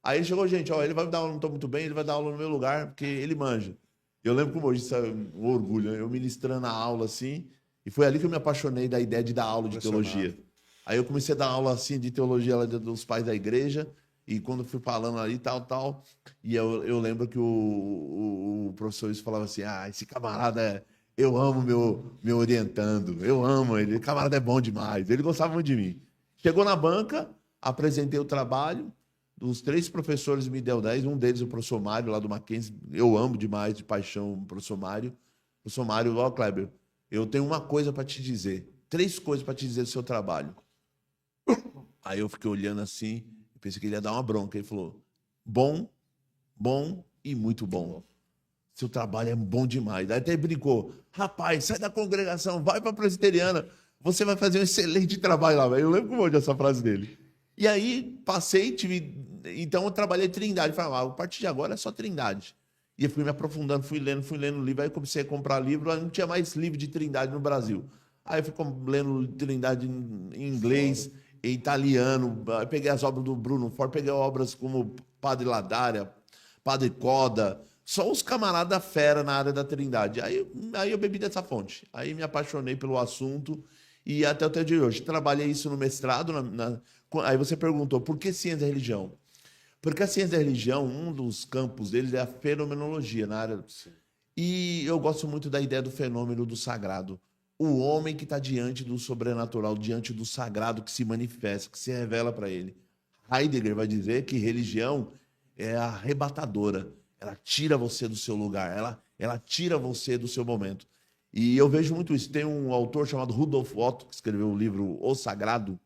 Aí ele chegou, gente, ele vai dar aula, não estou muito bem, ele vai dar aula no meu lugar, porque ele manja. Eu lembro como hoje, isso é um orgulho, né? Eu ministrando a aula assim, e foi ali que eu me apaixonei da ideia de dar aula de teologia. Aí eu comecei a dar aula assim de teologia lá dos pais da igreja, e quando fui falando ali, tal, e eu lembro que o professor isso falava assim, esse camarada, eu amo meu orientando, eu amo ele, o camarada é bom demais, ele gostava muito de mim. Chegou na banca, apresentei o trabalho, dos 3 professores me deu 10, um deles o professor Mário, lá do Mackenzie, eu amo demais, de paixão, o professor Mário. O professor Mário, Kleber, eu tenho uma coisa para te dizer, 3 coisas para te dizer do seu trabalho. Aí eu fiquei olhando assim, pensei que ele ia dar uma bronca. Ele falou, bom e muito bom. Seu trabalho é bom demais. Aí até brincou, rapaz, sai da congregação, vai para a presbiteriana, você vai fazer um excelente trabalho lá. Eu lembro como hoje essa frase dele. E aí passei, então eu trabalhei Trindade. Falei, a partir de agora é só Trindade. E eu fui me aprofundando, fui lendo livro. Aí eu comecei a comprar livro, aí não tinha mais livro de Trindade no Brasil. Aí eu fui lendo Trindade em inglês, em italiano. Aí peguei as obras do Bruno Ford, peguei obras como Padre Ladária, Padre Coda, só os camaradas fera na área da Trindade. Aí eu bebi dessa fonte. Aí me apaixonei pelo assunto e até o dia de hoje. Trabalhei isso no mestrado. Aí você perguntou, por que ciência da religião? Porque a ciência da religião, um dos campos deles é a fenomenologia na área. E eu gosto muito da ideia do fenômeno do sagrado. O homem que está diante do sobrenatural, diante do sagrado que se manifesta, que se revela para ele. Heidegger vai dizer que religião é arrebatadora. Ela tira você do seu lugar, ela tira você do seu momento. E eu vejo muito isso. Tem um autor chamado Rudolf Otto, que escreveu o livro O Sagrado,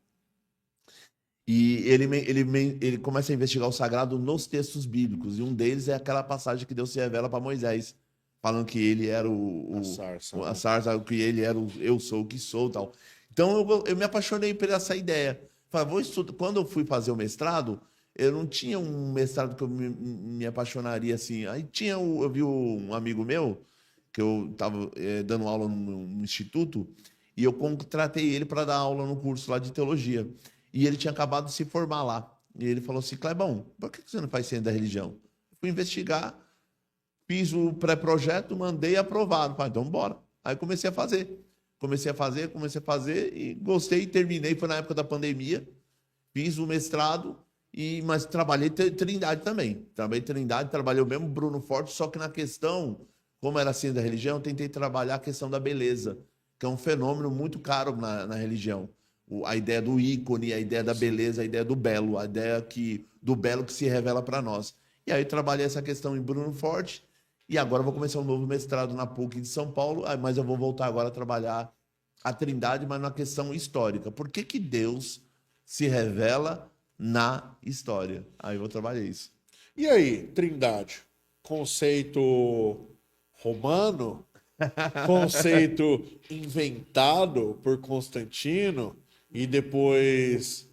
e ele começa a investigar o sagrado nos textos bíblicos. E um deles é aquela passagem que Deus se revela para Moisés, falando que ele era a sarça, que ele era o eu sou o que sou, tal. Então eu me apaixonei por essa ideia. Falei, vou estudar. Quando eu fui fazer o mestrado, eu não tinha um mestrado que eu me apaixonaria assim. Aí eu vi um amigo meu que eu estava dando aula no instituto e eu contratei ele para dar aula no curso lá de teologia. E ele tinha acabado de se formar lá. E ele falou assim, Clebão, por que você não faz ciência da religião? Eu fui investigar, fiz o pré-projeto, mandei aprovado. Falei, então bora. Aí comecei a fazer. Comecei a fazer e gostei, terminei. Foi na época da pandemia. Fiz o mestrado, mas trabalhei Trindade também. Trabalhei Trindade, trabalhei o mesmo Bruno Forte, só que na questão, como era ciência da religião, eu tentei trabalhar a questão da beleza, que é um fenômeno muito caro na religião. A ideia do ícone, a ideia da beleza, a ideia do belo, a ideia do belo que se revela para nós. E aí trabalhei essa questão em Bruno Forte e agora vou começar um novo mestrado na PUC de São Paulo, mas eu vou voltar agora a trabalhar a Trindade, mas na questão histórica. Por que Deus se revela na história? Aí eu vou trabalhar isso. E aí, Trindade? Conceito romano? Conceito inventado por Constantino e depois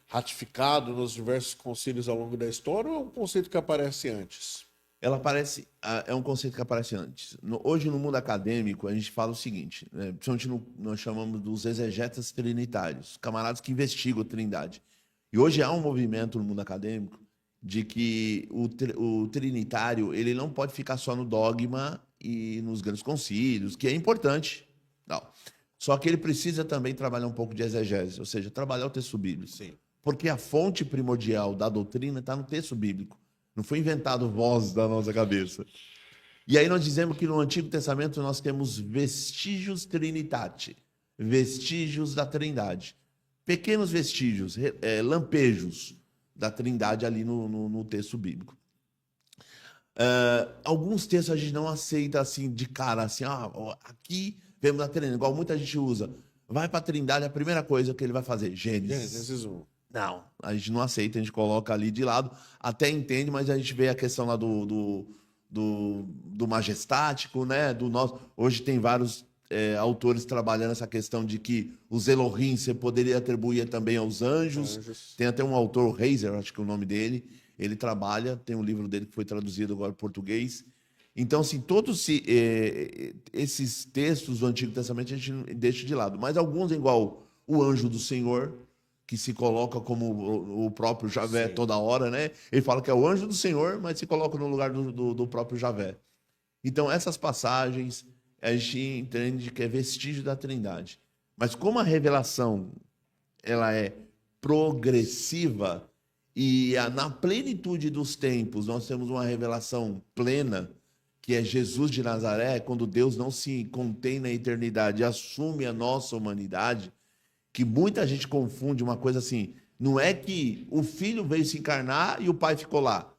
ratificado nos diversos concílios ao longo da história, ou é um conceito que aparece antes? É um conceito que aparece antes. Hoje, no mundo acadêmico, a gente fala o seguinte, né? Principalmente nós chamamos dos exegetas trinitários, camaradas que investigam a Trindade. E hoje há um movimento no mundo acadêmico de que o trinitário ele não pode ficar só no dogma e nos grandes concílios, que é importante. Não. Só que ele precisa também trabalhar um pouco de exegese, ou seja, trabalhar o texto bíblico. Sim. Porque a fonte primordial da doutrina está no texto bíblico. Não foi inventado voz da nossa cabeça. E aí nós dizemos que no Antigo Testamento nós temos vestígios trinitate, vestígios da Trindade. Pequenos vestígios, lampejos da Trindade ali no texto bíblico. Alguns textos a gente não aceita assim de cara, assim, aqui vemos a Trindade, igual muita gente usa. Vai para a Trindade, a primeira coisa que ele vai fazer, Gênesis 1. Não, a gente não aceita, a gente coloca ali de lado, até entende, mas a gente vê a questão lá do majestático, né? Do nosso. Hoje tem vários autores trabalhando essa questão de que os Elohim você poderia atribuir também aos anjos. Tem até um autor, Heiser, acho que é o nome dele, ele trabalha, tem um livro dele que foi traduzido agora em português. Então, assim, todos esses textos do Antigo Testamento a gente deixa de lado, mas alguns, igual o anjo do Senhor, que se coloca como o próprio Javé toda hora, né? Ele fala que é o anjo do Senhor, mas se coloca no lugar do próprio Javé. Então, essas passagens, a gente entende que é vestígio da Trindade. Mas como a revelação ela é progressiva e na plenitude dos tempos nós temos uma revelação plena, que é Jesus de Nazaré, quando Deus não se contém na eternidade e assume a nossa humanidade, que muita gente confunde uma coisa assim, não é que o filho veio se encarnar e o pai ficou lá.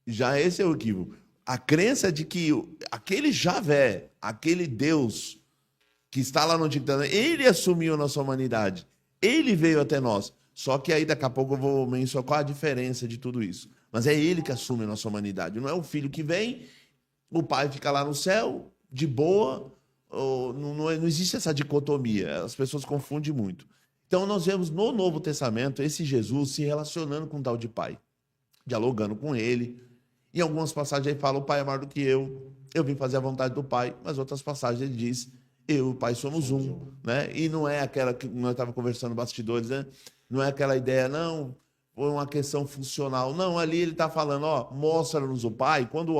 Já esse é o equívoco. A crença de que aquele Javé, aquele Deus que está lá no Antigo Testamento, ele assumiu a nossa humanidade. Ele veio até nós. Só que aí daqui a pouco eu vou mencionar qual a diferença de tudo isso. Mas é ele que assume a nossa humanidade. Não é o filho que vem, o pai fica lá no céu, de boa. Não existe essa dicotomia, as pessoas confundem muito. Então nós vemos no Novo Testamento esse Jesus se relacionando com o tal de pai, dialogando com ele. Em algumas passagens ele fala, o Pai é maior do que eu vim fazer a vontade do Pai, mas outras passagens ele diz, eu e o Pai somos um, né? E não é aquela que nós estávamos conversando bastidores, né? Não é aquela ideia, não, foi uma questão funcional. Não, ali ele está falando, ó, mostra-nos o Pai. Quando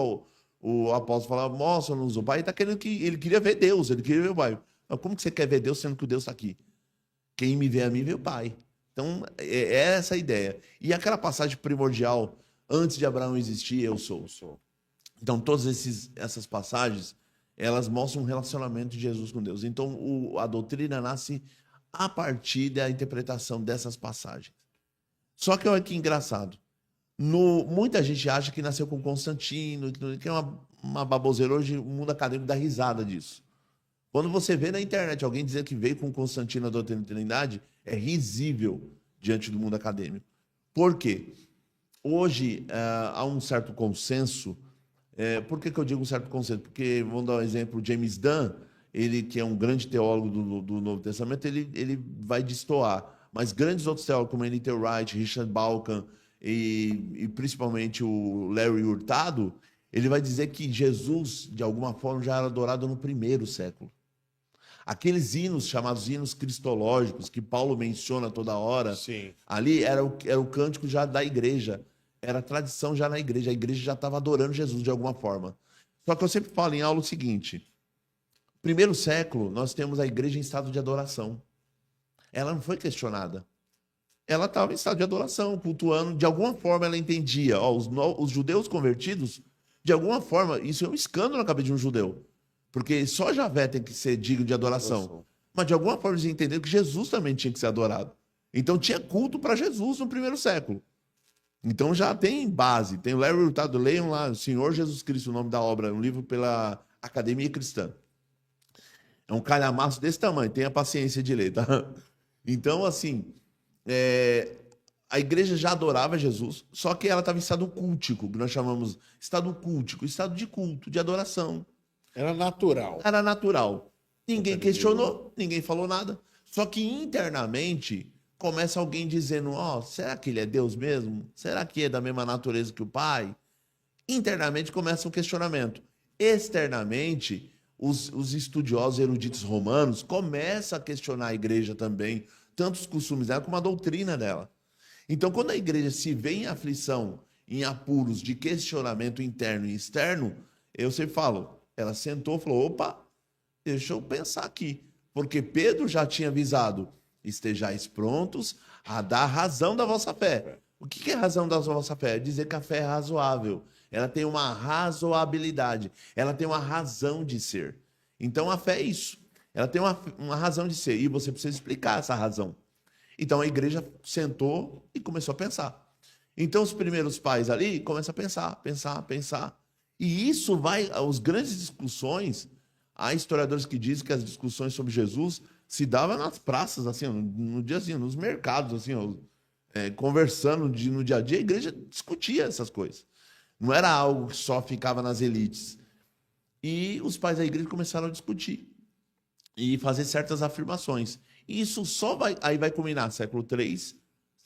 o apóstolo fala, mostra-nos o Pai, ele está querendo que ele queria ver Deus, ele queria ver o Pai. Mas como que você quer ver Deus sendo que o Deus está aqui? Quem me vê a mim, vê o Pai. Então, é essa a ideia. E aquela passagem primordial, antes de Abraão existir, eu sou. Então, todas essas passagens, elas mostram um relacionamento de Jesus com Deus. Então, a doutrina nasce a partir da interpretação dessas passagens. Só que olha que engraçado. Muita gente acha que nasceu com Constantino, que é uma baboseira. Hoje o mundo acadêmico dá risada disso. Quando você vê na internet alguém dizer que veio com Constantino a doutrina da Trindade, é risível diante do mundo acadêmico. Por quê? Hoje há um certo consenso. Por que eu digo um certo consenso? Porque, vamos dar um exemplo, James Dunn, ele que é um grande teólogo do Novo Testamento, ele vai destoar. Mas grandes outros teólogos, como N.T. Wright, Richard Balkan e principalmente o Larry Hurtado, ele vai dizer que Jesus, de alguma forma, já era adorado no primeiro século. Aqueles hinos chamados hinos cristológicos, que Paulo menciona toda hora, Sim. ali era o cântico já da igreja. Era a tradição já na igreja. A igreja já estava adorando Jesus de alguma forma. Só que eu sempre falo em aula o seguinte. Primeiro século, nós temos a igreja em estado de adoração. Ela não foi questionada. Ela estava em estado de adoração, cultuando. De alguma forma ela entendia. Os judeus convertidos, de alguma forma, isso é um escândalo na cabeça de um judeu. Porque só Javé tem que ser digno de adoração. Mas de alguma forma eles entenderam que Jesus também tinha que ser adorado. Então tinha culto para Jesus no primeiro século. Então já tem base. Tem o Larry Hurtado, leiam lá, o Senhor Jesus Cristo, o nome da obra, um livro pela Academia Cristã. É um calhamaço desse tamanho, tenha paciência de ler, tá? Então, assim, a igreja já adorava Jesus, só que ela estava em estado cultico, que nós chamamos estado cultico, estado de culto, de adoração. Era natural. Era natural. Ninguém questionou, ninguém falou nada. Só que internamente começa alguém dizendo, será que ele é Deus mesmo? Será que é da mesma natureza que o Pai? Internamente começa um questionamento. Externamente, os estudiosos eruditos romanos começam a questionar a igreja também, tanto os costumes dela como a doutrina dela. Então, quando a igreja se vê em aflição, em apuros de questionamento interno e externo, eu sempre falo, ela sentou e falou, opa, deixa eu pensar aqui. Porque Pedro já tinha avisado, estejais prontos a dar razão da vossa fé. O que é razão da vossa fé? É dizer que a fé é razoável. Ela tem uma razoabilidade. Ela tem uma razão de ser. Então a fé é isso. Ela tem uma razão de ser. E você precisa explicar essa razão. Então a igreja sentou e começou a pensar. Então os primeiros pais ali começam a pensar. E isso vai, as grandes discussões, há historiadores que dizem que as discussões sobre Jesus se davam nas praças, assim, no dia assim, nos mercados, assim, conversando no dia a dia, a igreja discutia essas coisas. Não era algo que só ficava nas elites. E os pais da igreja começaram a discutir e fazer certas afirmações. E isso aí vai culminar século III,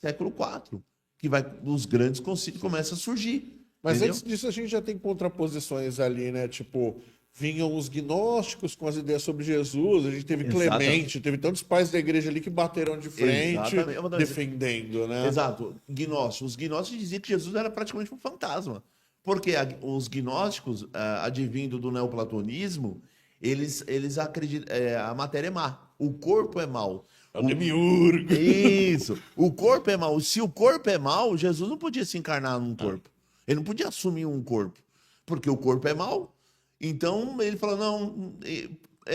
século IV, que os grandes concílios começam a surgir. Mas entendeu? antes disso a gente já tem contraposições ali, né? Tipo, vinham os gnósticos com as ideias sobre Jesus, a gente teve Clemente, teve tantos pais da igreja ali que bateram de frente, defendendo, né? Exato. Gnósticos. Os gnósticos diziam que Jesus era praticamente um fantasma. Porque os gnósticos, advindo do neoplatonismo, eles acreditam a matéria é má, o corpo é mau. É o demiurgo. Isso. O corpo é mau. Se o corpo é mau, Jesus não podia se encarnar num corpo. Ele não podia assumir um corpo, porque o corpo é mau. Então ele falou, não,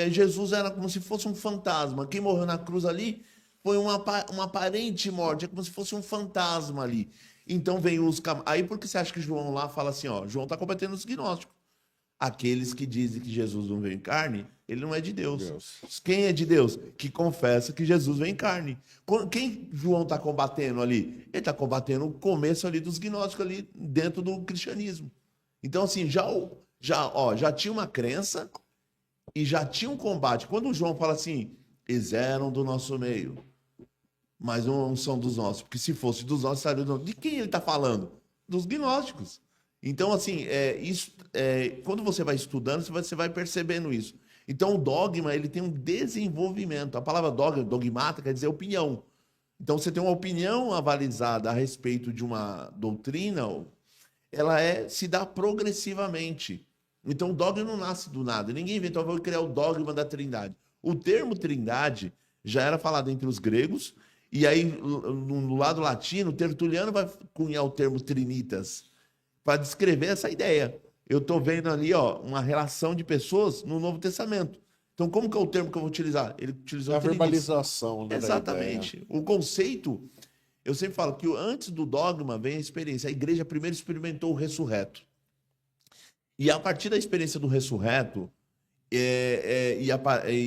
Jesus era como se fosse um fantasma. Quem morreu na cruz ali foi uma aparente morte, é como se fosse um fantasma ali. Então vem os... Aí por que você acha que João lá fala assim, João está combatendo os gnósticos. Aqueles que dizem que Jesus não veio em carne, ele não é de Deus. Quem é de Deus? Que confessa que Jesus veio em carne. Quem João está combatendo ali? Ele está combatendo o começo ali dos gnósticos ali dentro do cristianismo. Então assim, já tinha uma crença e já tinha um combate. Quando o João fala assim, eles eram do nosso meio, mas não são dos nossos, porque se fosse dos nossos, estaria de quem ele está falando? Dos gnósticos. Então, assim, quando você vai estudando, você vai percebendo isso. Então, o dogma, ele tem um desenvolvimento. A palavra dogma, dogmata, quer dizer opinião. Então, você tem uma opinião avalizada a respeito de uma doutrina, ela se dá progressivamente. Então, o dogma não nasce do nada. Ninguém inventou, vou criar o dogma da Trindade. O termo Trindade já era falado entre os gregos, e aí, no lado latino, Tertuliano vai cunhar o termo Trinitas, para descrever essa ideia. Eu estou vendo ali, ó, uma relação de pessoas no Novo Testamento. Então, como que é o termo que eu vou utilizar? Ele utilizou A Trinitas. verbalização, né, Exatamente. O conceito, eu sempre falo que antes do dogma vem a experiência. A igreja primeiro experimentou o ressurreto. E a partir da experiência do ressurreto e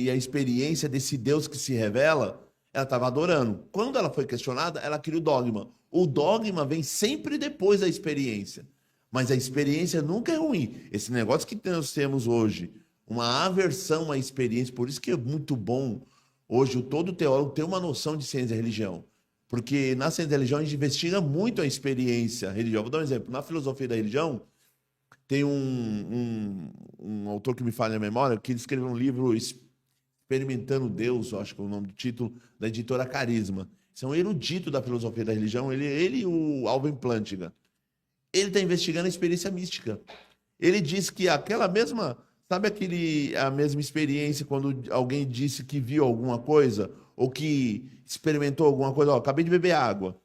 a experiência desse Deus que se revela, ela estava adorando. Quando ela foi questionada, ela cria o dogma. O dogma vem sempre depois da experiência. Mas a experiência nunca é ruim. Esse negócio que nós temos hoje, uma aversão à experiência, por isso que é muito bom hoje todo teólogo ter uma noção de ciência e religião. Porque na ciência da religião a gente investiga muito a experiência religiosa. Vou dar um exemplo. Na filosofia da religião, tem um autor que me falha a memória, que ele escreveu um livro Experimentando Deus, eu acho que é o nome do título, da editora Carisma. Isso é um erudito da filosofia da religião, ele e o Alvin Plantinga. Ele está investigando a experiência mística. Ele diz que aquela mesma, sabe a mesma experiência quando alguém disse que viu alguma coisa ou que experimentou alguma coisa? Ó, acabei de beber água.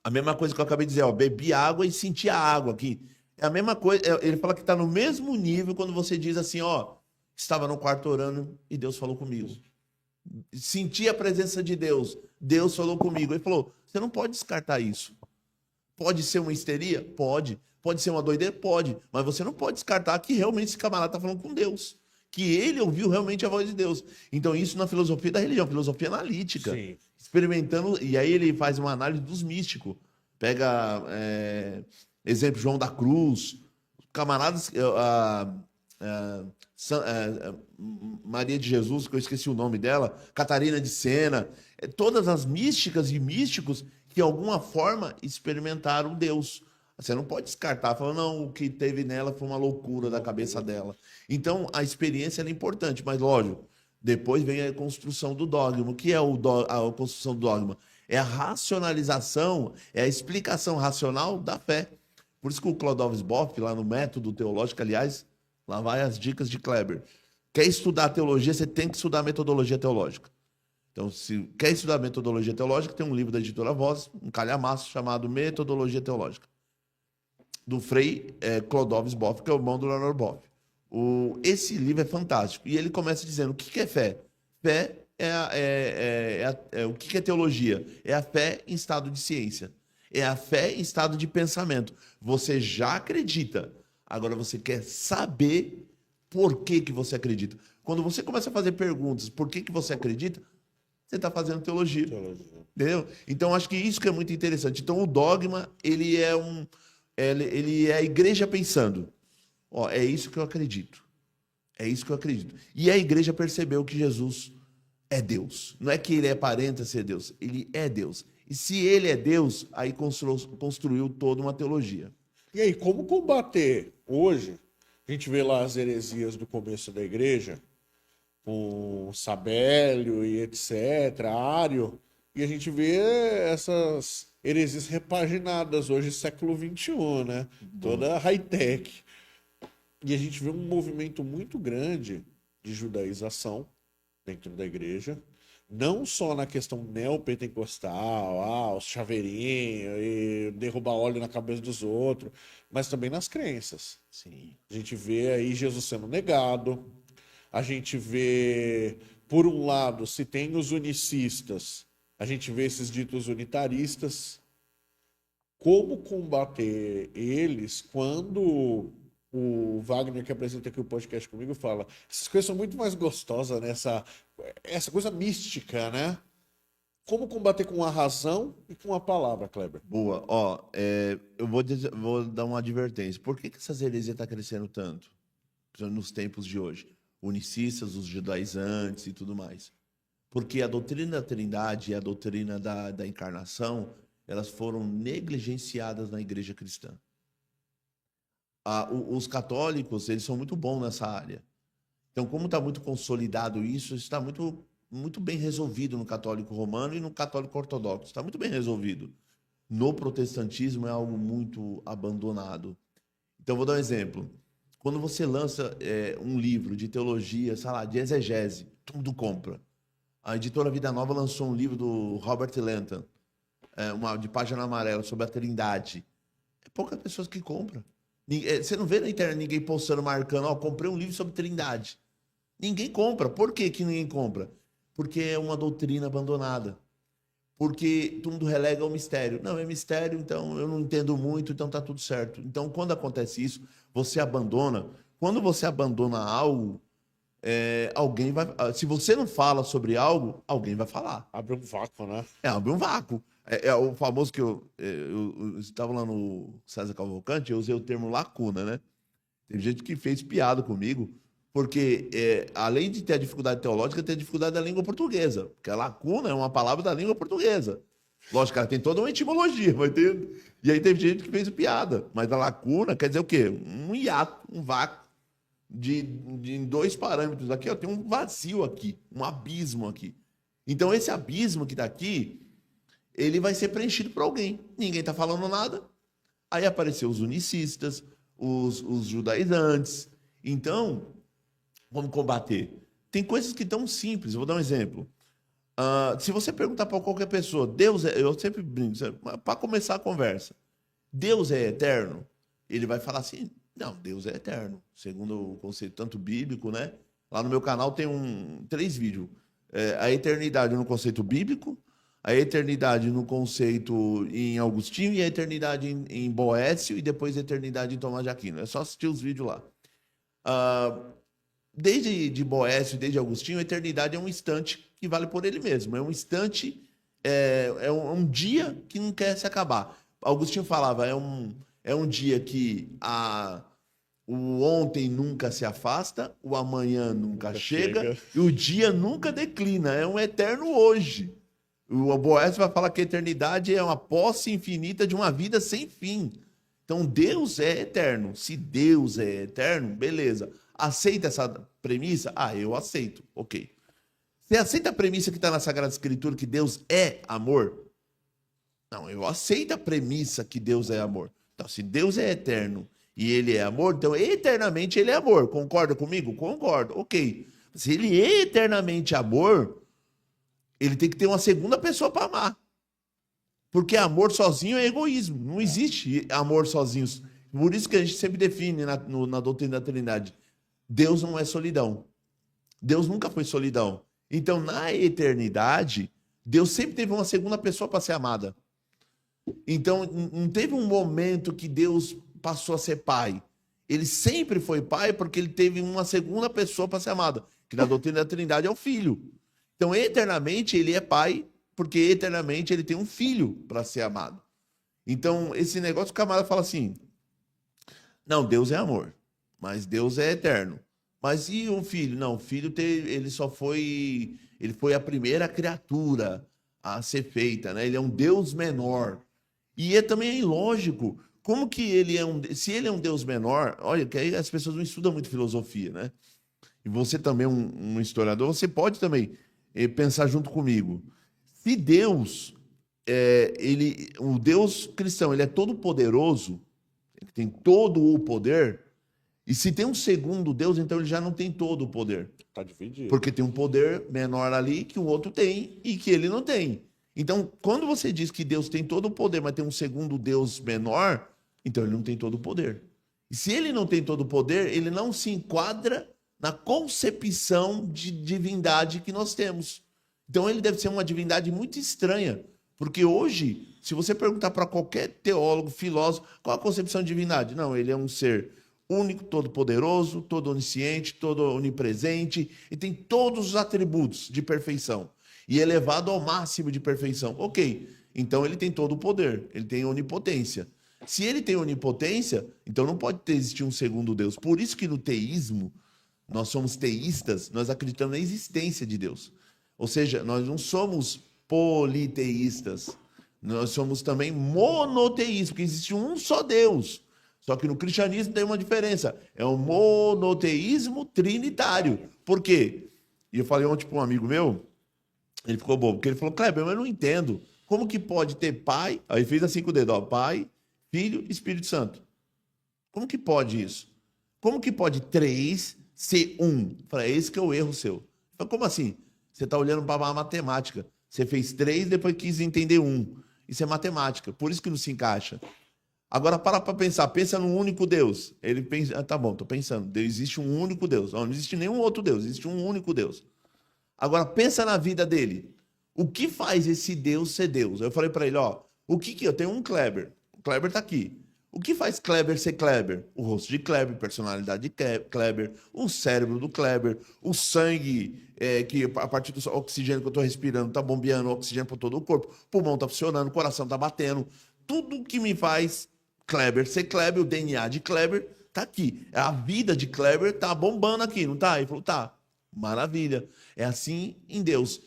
A mesma coisa que eu acabei de dizer, ó, bebi água e senti a água aqui. É a mesma coisa, ele fala que está no mesmo nível quando você diz assim, ó, estava no quarto orando e Deus falou comigo. Senti a presença de Deus, Deus falou comigo. Ele falou, você não pode descartar isso. Pode ser uma histeria? Pode. Pode ser uma doideira? Pode. Mas você não pode descartar que realmente esse camarada está falando com Deus. Que ele ouviu realmente a voz de Deus. Então, isso na filosofia da religião, filosofia analítica. Sim. Experimentando, e aí ele faz uma análise dos místicos. Pega, exemplo, João da Cruz, camaradas, Maria de Jesus, que eu esqueci o nome dela, Catarina de Sena, todas as místicas e místicos que, de alguma forma, experimentaram Deus. Você não pode descartar, falando, não, o que teve nela foi uma loucura da cabeça dela. Então, a experiência é importante, mas, lógico, depois vem a construção do dogma. O que é a construção do dogma? É a racionalização, é a explicação racional da fé. Por isso que o Clodovus Boff, lá no Método Teológico, aliás, lá vai as dicas de Kleber. Quer estudar teologia, você tem que estudar metodologia teológica. Então, se quer estudar metodologia teológica, tem um livro da editora Voz, um calhamaço, chamado Metodologia Teológica, do Frei Clodovus Boff, que é o irmão do Leonard Boff. Esse livro é fantástico. E ele começa dizendo, o que é fé? Fé o que é teologia? É a fé em estado de ciência. É a fé em estado de pensamento. Você já acredita. Agora você quer saber por que você acredita. Quando você começa a fazer perguntas, por que você acredita, você está fazendo teologia. Entendeu? Então, acho que isso que é muito interessante. Então, o dogma, ele é a igreja pensando. Ó, é isso que eu acredito. É isso que eu acredito. E a igreja percebeu que Jesus é Deus. Não é que ele aparenta ser Deus. Ele é Deus. E se ele é Deus, aí construiu toda uma teologia. E aí, como combater hoje? A gente vê lá as heresias do começo da igreja, com Sabélio e etc., Ário, e a gente vê essas heresias repaginadas hoje, século XXI, né? Toda high-tech. E a gente vê um movimento muito grande de judaização dentro da igreja, não só na questão neopentecostal, os chaveirinhos e derrubar óleo na cabeça dos outros, mas também nas crenças. Sim. A gente vê aí Jesus sendo negado, a gente vê, por um lado, se tem os unicistas, a gente vê esses ditos unitaristas. Como combater eles quando o Wagner, que apresenta aqui o podcast comigo, fala essas coisas são muito mais gostosas, né? Essa coisa mística, né? Como combater com a razão e com a palavra, Kleber? Boa. Ó, eu vou dar uma advertência. Por que essas heresias estão crescendo tanto nos tempos de hoje? Unicistas, os judaizantes e tudo mais. Porque a doutrina da Trindade e a doutrina da encarnação, elas foram negligenciadas na igreja cristã. Os católicos, eles são muito bons nessa área. Então, como está muito consolidado isso está muito, muito bem resolvido no católico romano e no católico ortodoxo. Está muito bem resolvido. No protestantismo é algo muito abandonado. Então, vou dar um exemplo. Quando você lança um livro de teologia, sei lá, de exegese, todo mundo compra. A editora Vida Nova lançou um livro do Robert Lenton, de página amarela, sobre a Trindade. É poucas pessoas que compram. Você não vê na internet ninguém postando, marcando, ó, comprei um livro sobre Trindade. Ninguém compra. Por que que ninguém compra? Porque é uma doutrina abandonada. Porque todo mundo relega ao mistério. Não, é mistério, então eu não entendo muito, então tá tudo certo. Então, quando acontece isso, você abandona. Quando você abandona algo, alguém vai. Se você não fala sobre algo, alguém vai falar. Abre um vácuo, né? Abre um vácuo. É o famoso que eu estava lá no César Cavalcante, eu usei o termo lacuna, né? Tem gente que fez piada comigo, porque além de ter a dificuldade teológica, tem a dificuldade da língua portuguesa. Porque a lacuna é uma palavra da língua portuguesa. Lógico, ela tem toda uma etimologia, vai ter. E aí teve gente que fez piada. Mas a lacuna quer dizer o quê? Um hiato, um vácuo em dois parâmetros. Aqui, ó, tem um vazio aqui, um abismo aqui. Então, esse abismo que está aqui, ele vai ser preenchido por alguém. Ninguém está falando nada. Aí apareceu os unicistas, os judaizantes. Então, vamos combater. Tem coisas que estão simples. Eu vou dar um exemplo. Se você perguntar para qualquer pessoa, Deus é... Eu sempre brinco, para começar a conversa, Deus é eterno? Ele vai falar assim, não, Deus é eterno. Segundo o conceito tanto bíblico, né? Lá no meu canal tem 3 vídeos. A eternidade no conceito bíblico, a eternidade no conceito em Agostinho e a eternidade em Boécio e depois a eternidade em Tomás de Aquino. É só assistir os vídeos lá. Desde de Boécio, desde Agostinho, a eternidade é um instante que vale por ele mesmo. É um instante, é um dia que não quer se acabar. Agostinho falava, é um dia que o ontem nunca se afasta, o amanhã nunca chega e o dia nunca declina. É um eterno hoje. O Boécio vai falar que a eternidade é uma posse infinita de uma vida sem fim. Então, Deus é eterno. Se Deus é eterno, beleza. Aceita essa premissa? Eu aceito. Ok. Você aceita a premissa que está na Sagrada Escritura que Deus é amor? Não, eu aceito a premissa que Deus é amor. Então, se Deus é eterno e ele é amor, então eternamente ele é amor. Concorda comigo? Concordo. Ok. Se ele é eternamente amor, ele tem que ter uma segunda pessoa para amar. Porque amor sozinho é egoísmo. Não existe amor sozinho. Por isso que a gente sempre define na doutrina da Trindade. Deus não é solidão. Deus nunca foi solidão. Então, na eternidade, Deus sempre teve uma segunda pessoa para ser amada. Então, não teve um momento que Deus passou a ser pai. Ele sempre foi pai porque ele teve uma segunda pessoa para ser amada. Que na doutrina da Trindade é o Filho. Então, eternamente, ele é pai porque eternamente ele tem um filho para ser amado. Então, esse negócio, o camarada fala assim, não, Deus é amor, mas Deus é eterno. Mas e um filho? Não, o filho ele foi a primeira criatura a ser feita, né? Ele é um Deus menor. E também é ilógico. Como que se ele é um Deus menor, olha, que aí as pessoas não estudam muito filosofia, né? E você também um historiador, você pode também pensar junto comigo. Se Deus, o Deus cristão, ele é todo poderoso, ele tem todo o poder, e se tem um segundo Deus, então ele já não tem todo o poder. Está dividido. Porque tem um poder menor ali que o outro tem e que ele não tem. Então, quando você diz que Deus tem todo o poder, mas tem um segundo Deus menor, então ele não tem todo o poder. E se ele não tem todo o poder, ele não se enquadra na concepção de divindade que nós temos. Então ele deve ser uma divindade muito estranha, porque hoje, se você perguntar para qualquer teólogo, filósofo, qual a concepção de divindade? Não, ele é um ser único, todo-poderoso, todo onisciente, todo onipresente, e tem todos os atributos de perfeição, e elevado ao máximo de perfeição. Ok, então ele tem todo o poder, ele tem onipotência. Se ele tem onipotência, então não pode existir um segundo Deus. Por isso que no teísmo, nós somos teístas, nós acreditamos na existência de Deus. Ou seja, nós não somos politeístas. Nós somos também monoteístas, porque existe um só Deus. Só que no cristianismo tem uma diferença. É um monoteísmo trinitário. Por quê? E eu falei ontem para um amigo meu, ele ficou bobo, porque ele falou, Kleber, eu não entendo. Como que pode ter pai? Aí fez assim com o dedo, ó, Pai, Filho e Espírito Santo. Como que pode isso? Como que pode três ser um? Eu falei, é esse que é o erro seu. Eu falei, como assim? Você está olhando para a matemática. Você fez três, depois quis entender um. Isso é matemática, por isso que não se encaixa. Agora, para pensar, pensa num único Deus. Ele pensa, tá bom, tô pensando, existe um único Deus. Não existe nenhum outro Deus, existe um único Deus. Agora, pensa na vida dele. O que faz esse Deus ser Deus? Eu falei para ele, ó, o que eu tenho um Kleber. O Kleber tá aqui. O que faz Kleber ser Kleber? O rosto de Kleber, personalidade de Kleber, o cérebro do Kleber, o sangue, que a partir do oxigênio que eu estou respirando está bombeando oxigênio para todo o corpo, o pulmão está funcionando, o coração está batendo. Tudo que me faz Kleber ser Kleber, o DNA de Kleber, tá aqui. A vida de Kleber tá bombando aqui, não tá? Ele falou, tá. Maravilha. É assim em Deus.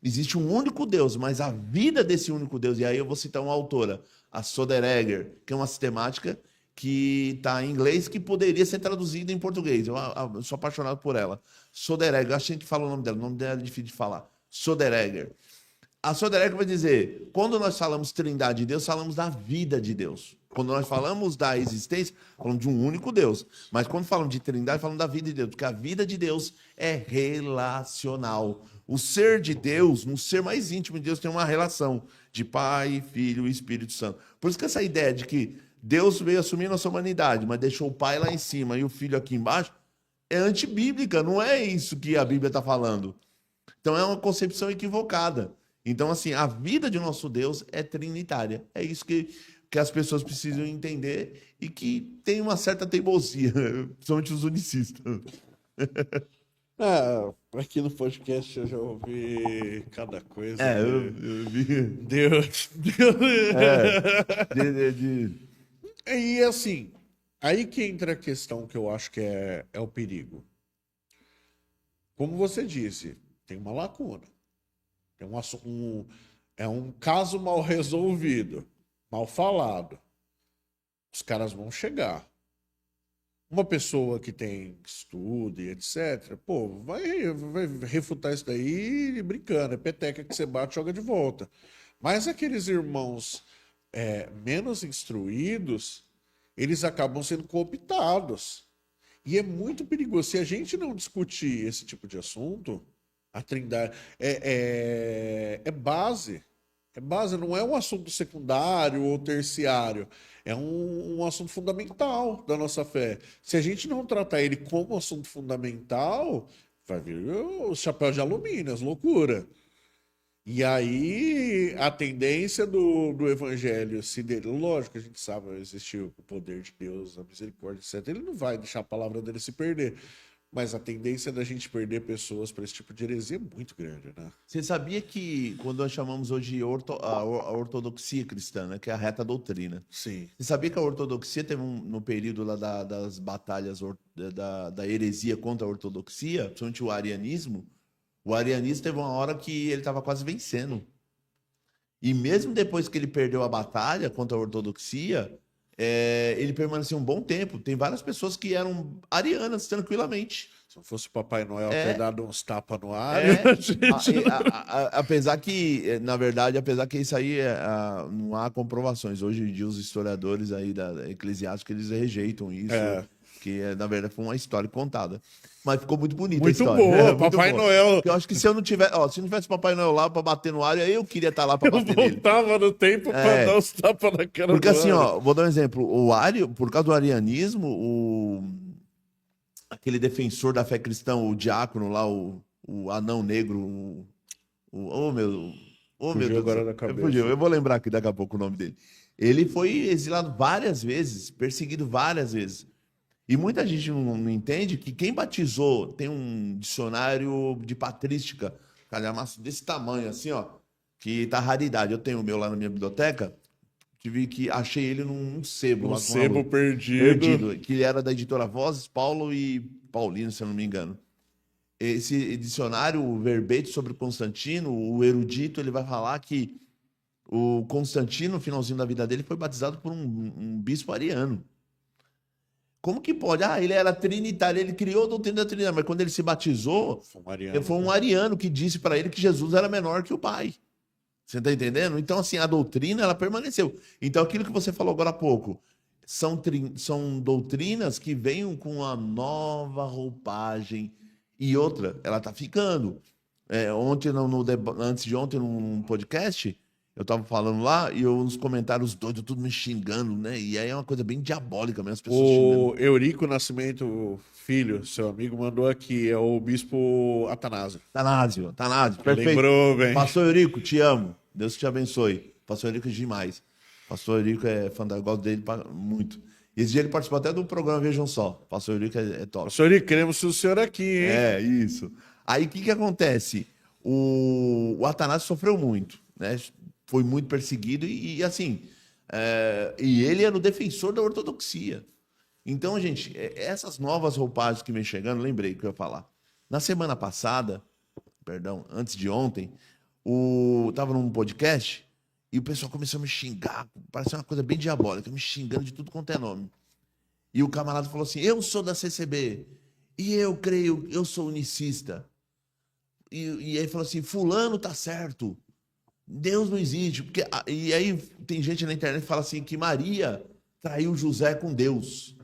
Existe um único Deus, mas a vida desse único Deus, e aí eu vou citar uma autora, a Soderegger, que é uma sistemática que está em inglês, que poderia ser traduzida em português. Eu sou apaixonado por ela. Soderegger, acho que a gente fala o nome dela é difícil de falar. Soderegger. A Soderegger vai dizer, quando nós falamos Trindade de Deus, falamos da vida de Deus. Quando nós falamos da existência, falamos de um único Deus. Mas quando falamos de Trindade, falamos da vida de Deus, porque a vida de Deus é relacional. O ser de Deus, no ser mais íntimo de Deus, tem uma relação de Pai, Filho e Espírito Santo. Por isso que essa ideia de que Deus veio assumir nossa humanidade, mas deixou o Pai lá em cima e o Filho aqui embaixo, é antibíblica, não é isso que a Bíblia está falando. Então é uma concepção equivocada. Então, assim, a vida de nosso Deus é trinitária. É isso que as pessoas precisam entender e que tem uma certa teimosia, principalmente os unicistas. Aqui no podcast eu já ouvi cada coisa. Eu vi. Deus. E assim, aí que entra a questão que eu acho que é o perigo. Como você disse, tem uma lacuna. É um caso mal resolvido, mal falado. Os caras vão chegar. Uma pessoa que tem estudo e etc., pô, vai refutar isso daí brincando. É peteca que você bate e joga de volta. Mas aqueles irmãos menos instruídos, eles acabam sendo cooptados. E é muito perigoso. Se a gente não discutir esse tipo de assunto, a Trindade é base. É base, não é um assunto secundário ou terciário. É um assunto fundamental da nossa fé. Se a gente não tratar ele como assunto fundamental, vai vir o chapéu de alumínio, as loucuras. E aí a tendência do evangelho, lógico, a gente sabe, existe o poder de Deus, a misericórdia, etc. Ele não vai deixar a palavra dele se perder. Mas a tendência da gente perder pessoas para esse tipo de heresia é muito grande, né? Você sabia que quando nós chamamos hoje a ortodoxia cristã, né, que é a reta doutrina. Sim. Você sabia que a ortodoxia teve no período lá das batalhas da heresia contra a ortodoxia, principalmente o arianismo teve uma hora que ele estava quase vencendo. E mesmo depois que ele perdeu a batalha contra a ortodoxia, ele permaneceu um bom tempo. Tem várias pessoas que eram arianas tranquilamente. Se não fosse o Papai Noel ter dado uns tapas no ar, apesar que, na verdade, isso aí não há comprovações. Hoje em dia, os historiadores aí da eclesiástica, eles rejeitam isso. Que, na verdade, foi uma história contada. Mas ficou muito bonita a história. Muito boa, Papai Noel. Eu acho que se eu não tivesse, se não tivesse Papai Noel lá pra bater no ar, eu queria estar lá pra bater nele. Eu voltava no tempo pra dar os tapas na cara Porque do assim, vou dar um exemplo. Por causa do arianismo, aquele defensor da fé cristã, o diácono lá, o anão negro, meu Deus. Agora da cabeça. Eu vou lembrar aqui daqui a pouco o nome dele. Ele foi exilado várias vezes, perseguido várias vezes. E muita gente não entende que quem batizou tem um dicionário de patrística, calhamaço desse tamanho, assim, que tá raridade. Eu tenho o meu lá na minha biblioteca, achei ele num sebo. Um sebo perdido. Que ele era da editora Vozes, Paulo e Paulino, se eu não me engano. Esse dicionário, o verbete sobre Constantino, o erudito, ele vai falar que O Constantino, no finalzinho da vida dele, foi batizado por um bispo ariano. Como que pode? Ah, ele era trinitário, ele criou a doutrina da Trindade, mas quando ele se batizou, foi um ariano que disse para ele que Jesus era menor que o Pai. Você está entendendo? Então, assim, a doutrina, ela permaneceu. Então, aquilo que você falou agora há pouco, são doutrinas que vêm com uma nova roupagem. E outra, ela está ficando. Ontem, antes de ontem, num podcast, eu estava falando lá e nos comentários doidos, tudo me xingando, né? E aí é uma coisa bem diabólica mesmo, as pessoas xingando. O Eurico Nascimento Filho, seu amigo, mandou aqui, é o bispo Atanásio. Tanásio, perfeito. Lembrou, bem. Pastor Eurico, te amo. Deus te abençoe. Pastor Eurico é demais. Pastor Eurico é fantástico, gosto dele muito. Esse dia ele participou até do programa Vejam Só. Pastor Eurico é top. Pastor Eurico, queremos o senhor aqui, hein? É, isso. Aí o que acontece? O Atanásio sofreu muito, né? Foi muito perseguido e assim, e ele era o defensor da ortodoxia. Então, gente, essas novas roupagens que vem chegando, lembrei que eu ia falar. Na semana passada, perdão, antes de ontem, tava num podcast e o pessoal começou a me xingar, parecia uma coisa bem diabólica, me xingando de tudo quanto é nome. E o camarada falou assim: eu sou da CCB e eu creio, eu sou unicista. E aí falou assim: fulano tá certo. Deus não existe. E aí tem gente na internet que fala assim que Maria traiu José com Deus.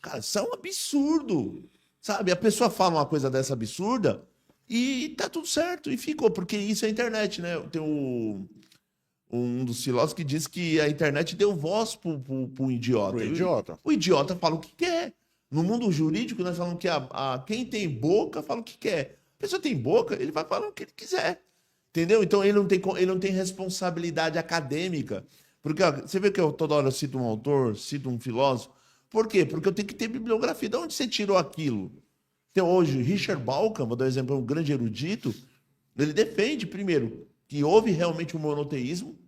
Cara, isso é um absurdo. Sabe? A pessoa fala uma coisa dessa absurda e tá tudo certo. E ficou, porque isso é a internet, né? Tem um dos filósofos que diz que a internet deu voz pro idiota. Pro idiota. O idiota fala o que quer. No mundo jurídico, nós falamos que quem tem boca fala o que quer. A pessoa tem boca, ele vai falar o que ele quiser. Entendeu? Então ele não tem responsabilidade acadêmica. Porque ó, você vê que eu toda hora eu cito um autor, cito um filósofo. Por quê? Porque eu tenho que ter bibliografia. De onde você tirou aquilo? Então hoje, Richard Bauckham, vou dar um exemplo, um grande erudito, ele defende, primeiro, que houve realmente um monoteísmo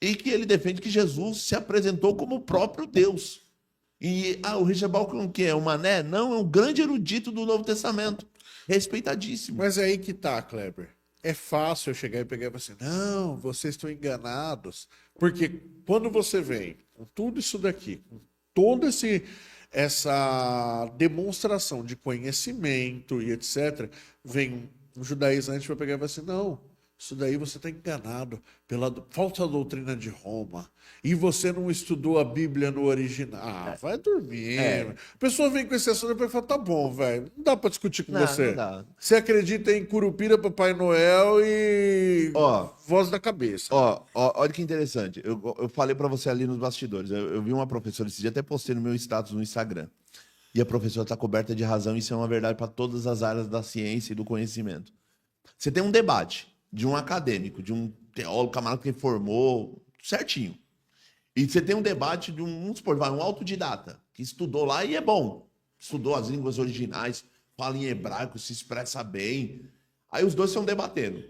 e que ele defende que Jesus se apresentou como o próprio Deus. E o Richard Bauckham, que é um mané? Não, é um grande erudito do Novo Testamento. Respeitadíssimo. Mas é aí que tá, Kleber. É fácil eu chegar e pegar e falar assim, não, vocês estão enganados. Porque quando você vem com tudo isso daqui, com toda essa demonstração de conhecimento e etc., vem um judaizante para pegar e falar assim, não, isso daí você está enganado pela falsa doutrina de Roma. E você não estudou a Bíblia no original. Ah, vai dormir. A pessoa vem com esse assunto e fala, tá bom, velho, não dá para discutir com você. Não dá. Você acredita em Curupira, Papai Noel e voz da cabeça. Olha que interessante. Eu falei para você ali nos bastidores. Eu vi uma professora esse dia, até postei no meu status no Instagram. E a professora está coberta de razão. Isso é uma verdade para todas as áreas da ciência e do conhecimento. Você tem um debate de um acadêmico, de um teólogo, camarada que formou certinho. E você tem um debate de vamos supor, um autodidata, que estudou lá e é bom. Estudou as línguas originais, fala em hebraico, se expressa bem. Aí os dois estão debatendo.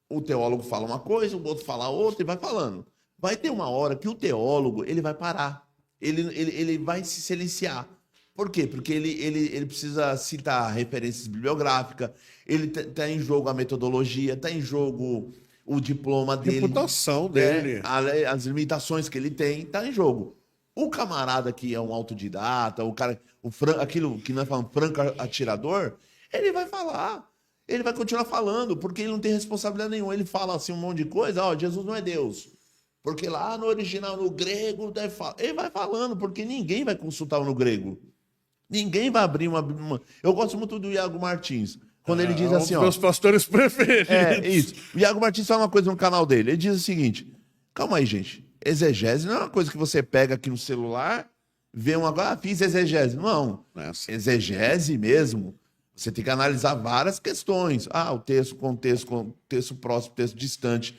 O teólogo fala uma coisa, o outro fala outra e vai falando. Vai ter uma hora que o teólogo ele vai parar. Ele vai se silenciar. Por quê? Porque ele precisa citar referências bibliográficas, ele está em jogo a metodologia, está em jogo o diploma dele. A reputação dele. As limitações que ele tem, está em jogo. O camarada que é um autodidata, aquilo que nós falamos, franco atirador, ele vai falar, ele vai continuar falando, porque ele não tem responsabilidade nenhuma. Ele fala assim um monte de coisa, Jesus não é Deus. Porque lá no original, no grego, deve falar. Ele vai falando, porque ninguém vai consultar no grego. Ninguém vai abrir uma. Eu gosto muito do Iago Martins. Quando ele diz assim, um dos meus pastores preferidos. Isso. O Iago Martins fala uma coisa no canal dele. Ele diz o seguinte: calma aí, gente. Exegese não é uma coisa que você pega aqui no celular, vê fiz exegese. Não. Exegese mesmo. Você tem que analisar várias questões. O texto, contexto próximo, texto distante.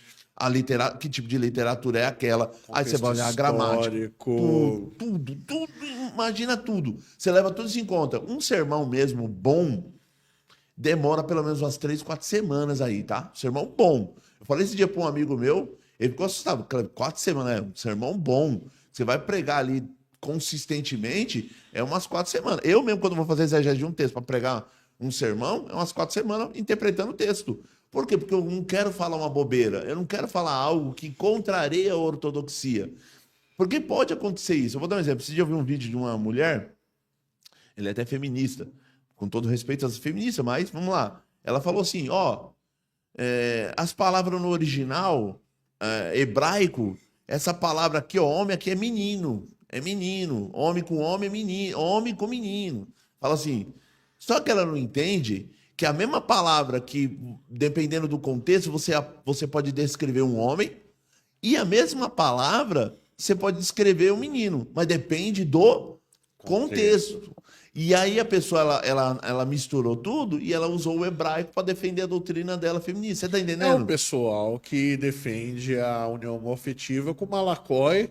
Que tipo de literatura é aquela? Aí você vai olhar a gramática. Tudo. Imagina tudo. Você leva tudo isso em conta. Um sermão mesmo bom demora pelo menos umas 3, 4 semanas aí, tá? Sermão bom. Eu falei esse dia para um amigo meu, ele ficou assustado. 4 semanas, um sermão bom. Você vai pregar ali consistentemente, é umas 4 semanas. Eu mesmo, quando vou fazer exegese de um texto para pregar um sermão, é umas 4 semanas interpretando o texto. Por quê? Porque eu não quero falar uma bobeira, eu não quero falar algo que contraria a ortodoxia. Porque pode acontecer isso. Eu vou dar um exemplo. Esse dia eu vi um vídeo de uma mulher, ela é até feminista, com todo respeito às feministas, mas vamos lá. Ela falou assim, ó, as palavras no original hebraico, essa palavra aqui, ó, homem aqui é menino, homem com homem é menino, homem com menino. Fala assim, só que ela não entende que a mesma palavra que, dependendo do contexto, você pode descrever um homem, e a mesma palavra você pode descrever um menino, mas depende do contexto. E aí a pessoa, ela misturou tudo e ela usou o hebraico para defender a doutrina dela feminista. Você tá É o entendendo? pessoal que defende a união homoafetiva com malacói.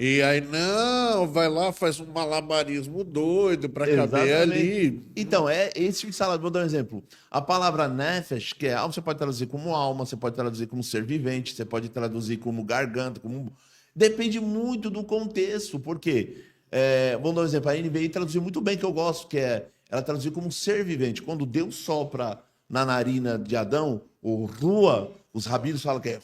E aí, não, vai lá, faz um malabarismo doido pra caber ali. Então, é esse tipo de salada. Vou dar um exemplo. A palavra nefesh, que é alma, você pode traduzir como alma, você pode traduzir como ser vivente, você pode traduzir como garganta, como... Depende muito do contexto, porque... vamos dar um exemplo. A NVI traduziu muito bem, que eu gosto, que ela traduziu como ser vivente. Quando Deus sopra na narina de Adão, o rua, os rabinos falam que é...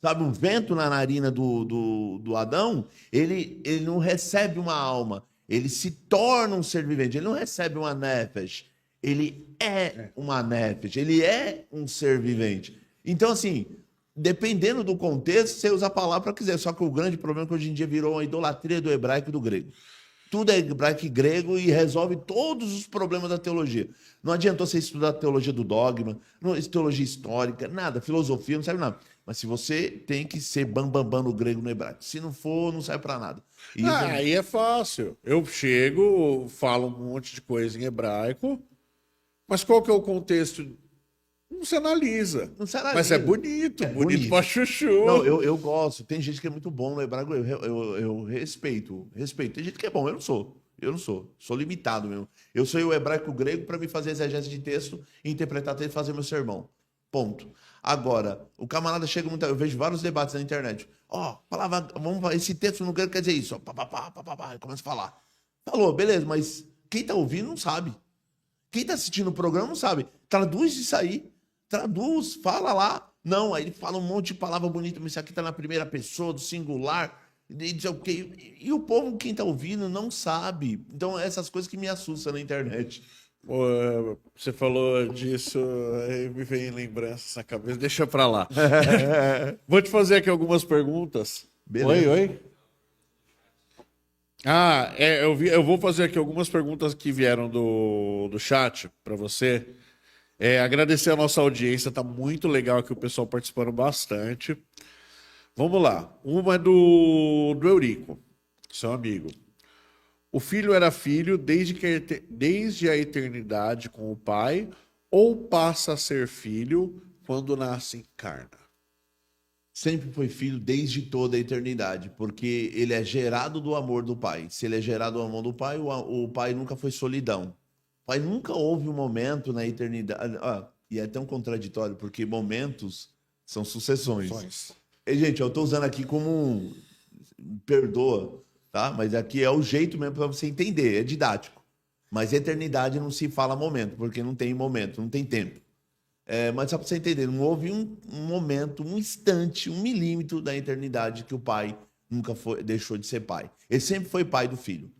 Sabe, um vento na narina do Adão, ele não recebe uma alma, ele se torna um ser vivente, ele não recebe uma nefesh, ele é uma nefesh, ele é um ser vivente. Então, assim, dependendo do contexto, você usa a palavra que quiser, só que o grande problema é que hoje em dia virou uma idolatria do hebraico e do grego. Tudo é hebraico e grego e resolve todos os problemas da teologia. Não adiantou você estudar a teologia do dogma, teologia histórica, nada, filosofia, não serve nada. Mas se você tem que ser bambambam no grego e no hebraico. Se não for, não serve para nada. Aí é fácil. Eu chego, falo um monte de coisa em hebraico, mas qual que é o contexto? Não se analisa. Não se analisa. Mas é bonito, bonito pra chuchu. Não, eu gosto. Tem gente que é muito bom no hebraico. Eu respeito. Tem gente que é bom. Eu não sou. Sou limitado mesmo. Eu sou o hebraico grego para me fazer exegese de texto, interpretar texto e fazer meu sermão. Ponto. Agora, o camarada chega muito. Eu vejo vários debates na internet. Palavra, esse texto no grego quer dizer isso. Começa a falar. Falou, beleza, mas quem tá ouvindo não sabe. Quem tá assistindo o programa não sabe. Traduz isso aí. Traduz, fala lá. Não, aí ele fala um monte de palavra bonita, mas isso aqui tá na primeira pessoa, do singular. E o povo, quem tá ouvindo, não sabe. Então, essas coisas que me assustam na internet. Você falou disso, aí me vem lembranças na cabeça. Deixa pra lá. Vou te fazer aqui algumas perguntas. Beleza. Oi. Eu vou fazer aqui algumas perguntas que vieram do chat para você. Agradecer a nossa audiência, tá muito legal aqui o pessoal participando bastante. Vamos lá. Uma é do Eurico, seu amigo. O filho era filho desde a eternidade com o pai, ou passa a ser filho quando nasce em carne? Sempre foi filho desde toda a eternidade, porque ele é gerado do amor do pai. Se ele é gerado do amor do pai, o pai nunca foi solidão. O pai nunca houve um momento na eternidade. E é tão contraditório, porque momentos são sucessões. E, gente, eu estou usando aqui como perdoa, tá? Mas aqui é o jeito mesmo para você entender, é didático. Mas eternidade não se fala momento, porque não tem momento, não tem tempo. Mas só para você entender, não houve um momento, um instante, um milímetro da eternidade que o pai nunca deixou de ser pai. Ele sempre foi pai do filho.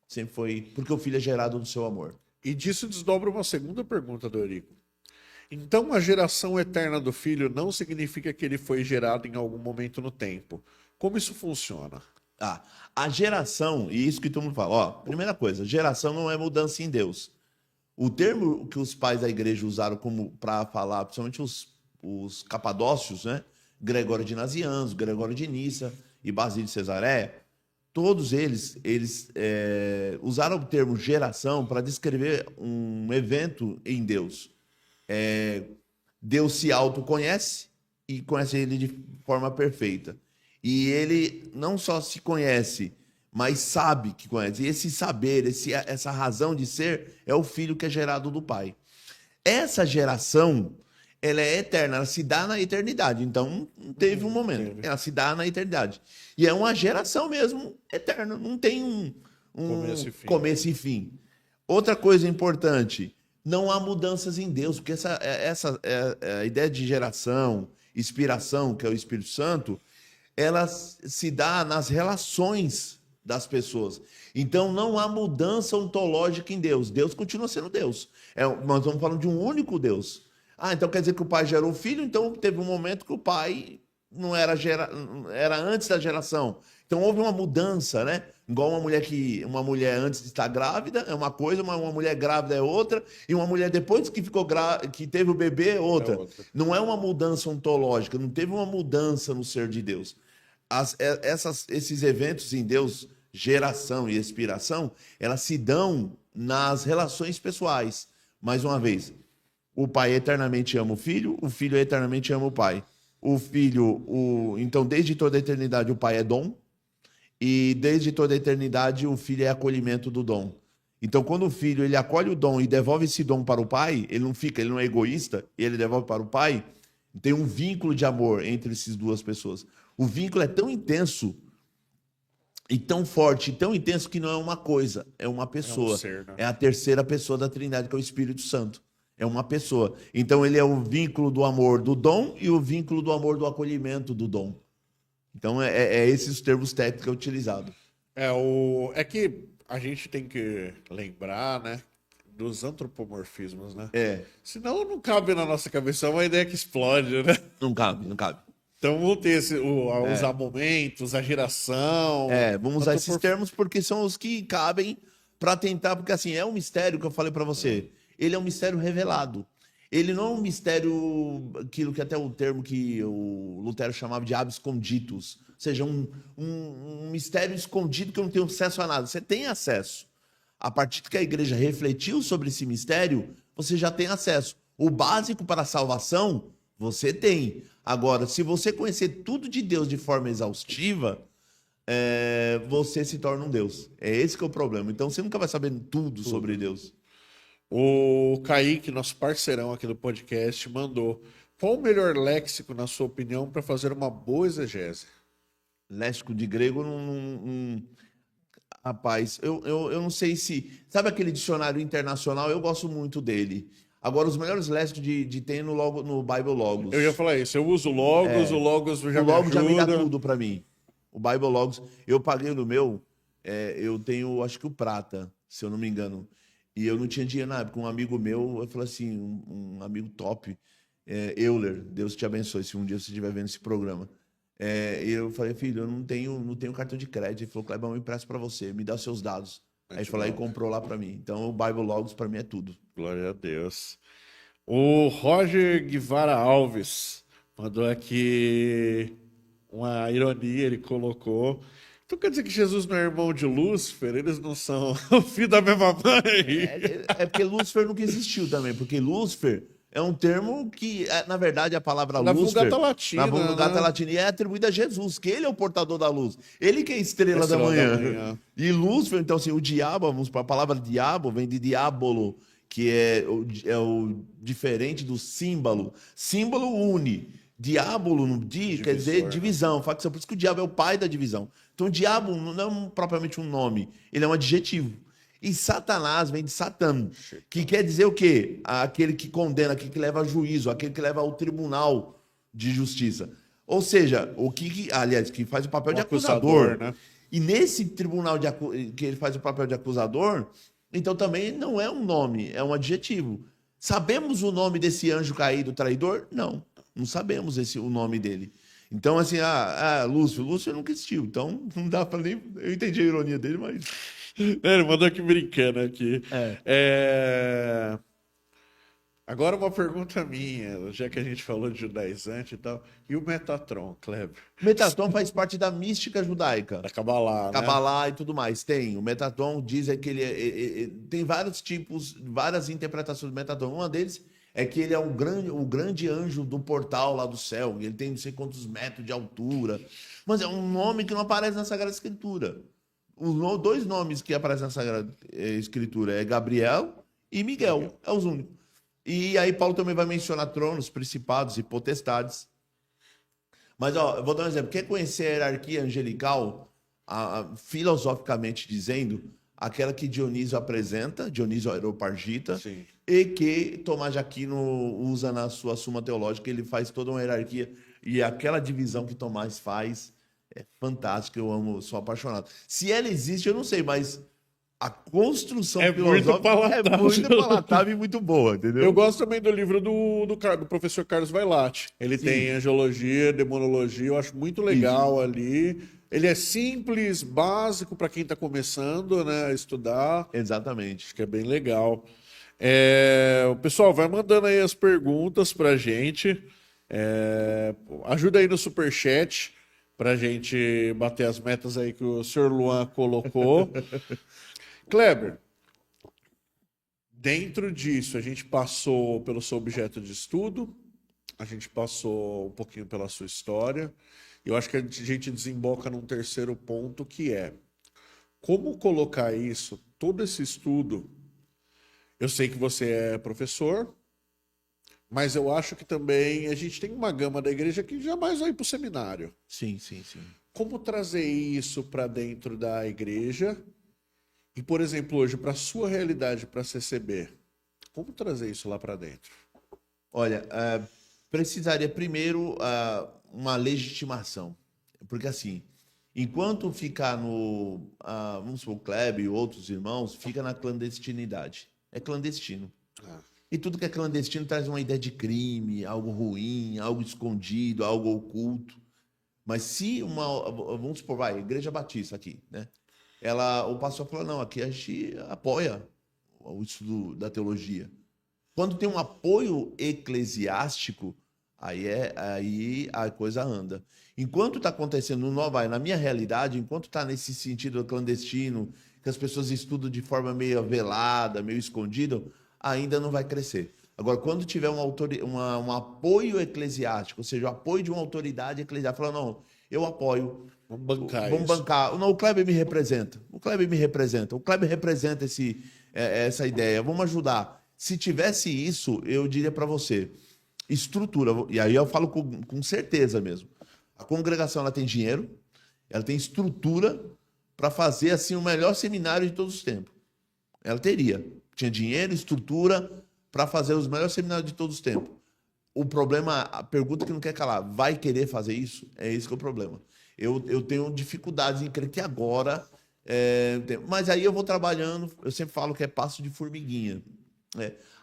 Sempre foi, porque o filho é gerado do seu amor. E disso desdobra uma segunda pergunta do Eurico. Então, a geração eterna do filho não significa que ele foi gerado em algum momento no tempo. Como isso funciona? A geração, e isso que todo mundo fala, primeira coisa, geração não é mudança em Deus. O termo que os pais da igreja usaram para falar, principalmente os capadócios, né? Gregório de Nazianzo, Gregório de Nissa e Basílio de Cesareia, todos eles usaram o termo geração para descrever um evento em Deus. Deus se autoconhece e conhece ele de forma perfeita. E ele não só se conhece, mas sabe que conhece. E esse saber, essa razão de ser, é o filho que é gerado do pai. Essa geração, ela é eterna, ela se dá na eternidade. Então, não teve um momento. Ela se dá na eternidade. E é uma geração mesmo eterna, não tem um começo e fim. Outra coisa importante, não há mudanças em Deus, porque essa a ideia de geração, inspiração, que é o Espírito Santo, ela se dá nas relações das pessoas. Então, não há mudança ontológica em Deus. Deus continua sendo Deus. Nós estamos falando de um único Deus. Ah, então quer dizer que o pai gerou o filho, então teve um momento que o pai não era, era antes da geração. Então houve uma mudança, né? Igual uma mulher antes de estar grávida é uma coisa, uma mulher grávida é outra, e uma mulher depois que ficou que teve o bebê é outra. Não é uma mudança ontológica, não teve uma mudança no ser de Deus. Esses eventos em Deus, geração e expiração, elas se dão nas relações pessoais. Mais uma vez, o pai eternamente ama o filho eternamente ama o pai. Então, desde toda a eternidade, o pai é dom, e desde toda a eternidade, o filho é acolhimento do dom. Então, quando o filho ele acolhe o dom e devolve esse dom para o pai, ele não é egoísta, ele devolve para o pai, tem um vínculo de amor entre essas duas pessoas. O vínculo é tão intenso e tão forte, e tão intenso que não é uma coisa, é uma pessoa. Ser, né? É a terceira pessoa da Trindade, que é o Espírito Santo. É uma pessoa. Então, ele é o vínculo do amor do dom e o vínculo do amor do acolhimento do dom. Então, esses os termos técnicos que é utilizado. É que a gente tem que lembrar, né, dos antropomorfismos, né? Senão não cabe na nossa cabeça, é uma ideia que explode, né? Não cabe. Então vamos ter usar momentos, a geração. Vamos usar esses termos porque são os que cabem para tentar, porque assim, é um mistério que eu falei para você. Ele é um mistério revelado. Ele não é um mistério, aquilo que até o termo que o Lutero chamava de habeas conditus, ou seja, um mistério escondido que eu não tenho acesso a nada. Você tem acesso. A partir que a igreja refletiu sobre esse mistério, você já tem acesso. O básico para a salvação, você tem. Agora, se você conhecer tudo de Deus de forma exaustiva, você se torna um Deus. É esse que é o problema. Então, você nunca vai saber tudo sobre Deus. O Kaique, nosso parceirão aqui do podcast, mandou: qual o melhor léxico, na sua opinião, para fazer uma boa exegese? Léxico de grego, rapaz, eu não sei se... Sabe aquele dicionário internacional? Eu gosto muito dele. Agora, os melhores léxicos de tem no Bible Logos. Eu ia falar isso. Eu uso o Logos, o Logos já me ajuda. Já me dá tudo para mim. O Bible Logos, eu paguei no meu, eu tenho, acho que o prata, se eu não me engano. E eu não tinha dinheiro na época. Um amigo meu, eu falei assim, um amigo top, Euler, Deus te abençoe se um dia você estiver vendo esse programa. E eu falei, filho, eu não tenho cartão de crédito. Ele falou, Clebão, eu empresto para você, me dá os seus dados. Aí ele falou e comprou lá para mim. Então o Bible Logos para mim é tudo. Glória a Deus. O Roger Guevara Alves mandou aqui uma ironia, ele colocou: então quer dizer que Jesus não é irmão de Lúcifer? Eles não são o filho da mesma mãe? Porque Lúcifer nunca existiu também, porque Lúcifer é um termo que, na verdade, a palavra na Lúcifer... Vulgata Latina, na Vulgata Latina, é atribuída a Jesus, que ele é o portador da luz. Ele que é a estrela da manhã. E Lúcifer, então, assim, o diabo, vamos para a palavra diabo, vem de diabolo, que é o diferente do símbolo. Símbolo une. Diabolo, quer dizer divisão, facção. Por isso que o diabo é o pai da divisão. Então, o diabo não é propriamente um nome, ele é um adjetivo. E Satanás vem de Satã, que quer dizer o quê? Aquele que condena, aquele que leva a juízo, aquele que leva ao tribunal de justiça. Ou seja, aliás, que faz o papel de acusador. Né? E nesse tribunal que ele faz o papel de acusador, então também não é um nome, é um adjetivo. Sabemos o nome desse anjo caído, traidor? Não sabemos o nome dele. Então, assim, Lúcifer nunca existiu. Então, não dá para nem... Eu entendi a ironia dele, mas... Ele mandou aqui brincando aqui. Agora uma pergunta minha, já que a gente falou de judaizante e tal. E o Metatron, Kleber? O Metatron faz parte da mística judaica. Da Cabalá, Cabalá e tudo mais. Tem. O Metatron diz que ele tem vários tipos, várias interpretações do Metatron. Uma deles é que ele é o grande anjo do portal lá do céu. Ele tem não sei quantos metros de altura. Mas é um nome que não aparece na Sagrada Escritura. Os dois nomes que aparecem na Sagrada Escritura é Gabriel e Miguel. É os únicos. E aí Paulo também vai mencionar tronos, principados e potestades. Mas, eu vou dar um exemplo. Quer conhecer a hierarquia angelical, filosoficamente dizendo, aquela que Dionísio apresenta, Dionísio Areopagita, Sim. e que Tomás de Aquino usa na sua Suma Teológica. Ele faz toda uma hierarquia, e aquela divisão que Tomás faz é fantástica, eu amo, sou apaixonado. Se ela existe, eu não sei, mas a construção É muito filosófica é palatável. muito palatável e muito boa, entendeu? Eu gosto também do livro do professor Carlos Vailate. Ele tem angiologia, demonologia, eu acho muito legal ali. Ele é simples, básico para quem está começando, né, a estudar. Exatamente. Acho que é bem legal. O pessoal, vai mandando aí as perguntas pra gente. Ajuda aí no superchat pra gente bater as metas aí que o senhor Luan colocou. Kleber, dentro disso, a gente passou pelo seu objeto de estudo, a gente passou um pouquinho pela sua história, e eu acho que a gente desemboca num terceiro ponto, que é como colocar isso, todo esse estudo. Eu sei que você é professor, mas eu acho que também a gente tem uma gama da igreja que jamais vai para o seminário. Sim, sim, sim. Como trazer isso para dentro da igreja? E, por exemplo, hoje, para a sua realidade, para a CCB, como trazer isso lá para dentro? Olha, precisaria primeiro uma legitimação. Porque assim, enquanto ficar vamos supor, o Kleber e outros irmãos, fica na clandestinidade. É clandestino. E tudo que é clandestino traz uma ideia de crime, algo ruim, algo escondido, algo oculto. Mas se vamos supor, Igreja Batista aqui, né? O pastor fala, não, aqui a gente apoia o estudo da teologia. Quando tem um apoio eclesiástico, aí a coisa anda. Enquanto está acontecendo na minha realidade, enquanto está nesse sentido clandestino, que as pessoas estudam de forma meio velada, meio escondida, ainda não vai crescer. Agora, quando tiver um apoio eclesiástico, ou seja, o apoio de uma autoridade eclesiástica, fala, não, eu apoio. Vamos bancar Vamos isso. bancar. Não, o Kleber me representa. O Kleber me representa. O Kleber representa essa ideia. Vamos ajudar. Se tivesse isso, eu diria para você, estrutura. E aí eu falo com certeza mesmo. A congregação ela tem dinheiro, ela tem estrutura para fazer assim o melhor seminário de todos os tempos. Ela tinha dinheiro, estrutura para fazer os melhores seminários de todos os tempos. O problema, a pergunta que não quer calar, vai querer fazer isso? É esse que é o problema. Eu tenho dificuldades em crer que agora... mas aí eu vou trabalhando, eu sempre falo que é passo de formiguinha.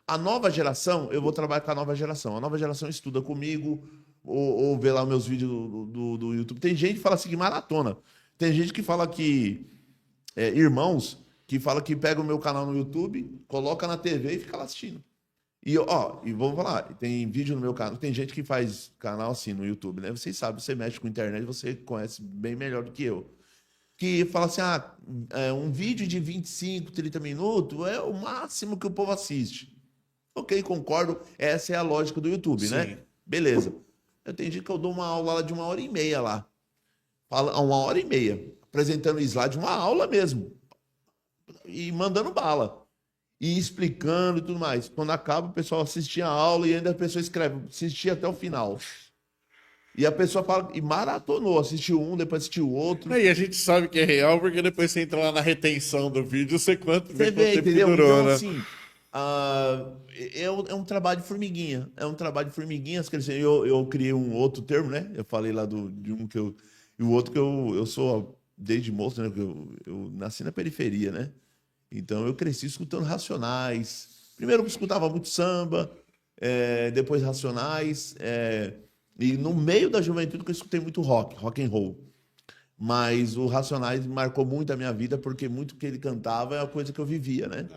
A nova geração, eu vou trabalhar com a nova geração. A nova geração estuda comigo, ou vê lá meus vídeos do YouTube. Tem gente que fala assim, que maratona. Tem gente que fala que... irmãos que fala que pega o meu canal no YouTube, coloca na TV e fica lá assistindo. E vamos falar, tem vídeo no meu canal, tem gente que faz canal assim no YouTube, né? Vocês sabem, você mexe com internet, você conhece bem melhor do que eu. Que fala assim, um vídeo de 25, 30 minutos é o máximo que o povo assiste. Ok, concordo, essa é a lógica do YouTube, né? Beleza. Eu tenho gente que eu dou uma aula lá de 1h30 lá. Fala 1h30, apresentando slide, uma aula mesmo. E mandando bala. E explicando e tudo mais. Quando acaba, o pessoal assistia a aula e ainda a pessoa escreve, assistia até o final. E a pessoa fala, e maratonou, assistiu um, depois assistiu o outro. E a gente sabe que é real, porque depois você entra lá na retenção do vídeo, você vê quanto entendeu? durou, então, né? assim, é um trabalho de formiguinha. É um trabalho de formiguinhas. Eu criei um outro termo, né? Eu falei lá de um que eu... E o outro que eu sou, desde moço, né? Eu nasci na periferia, né? Então, eu cresci escutando Racionais. Primeiro, eu escutava muito samba, depois Racionais. E no meio da juventude, eu escutei muito rock and roll. Mas o Racionais marcou muito a minha vida, porque muito que ele cantava é a coisa que eu vivia, né?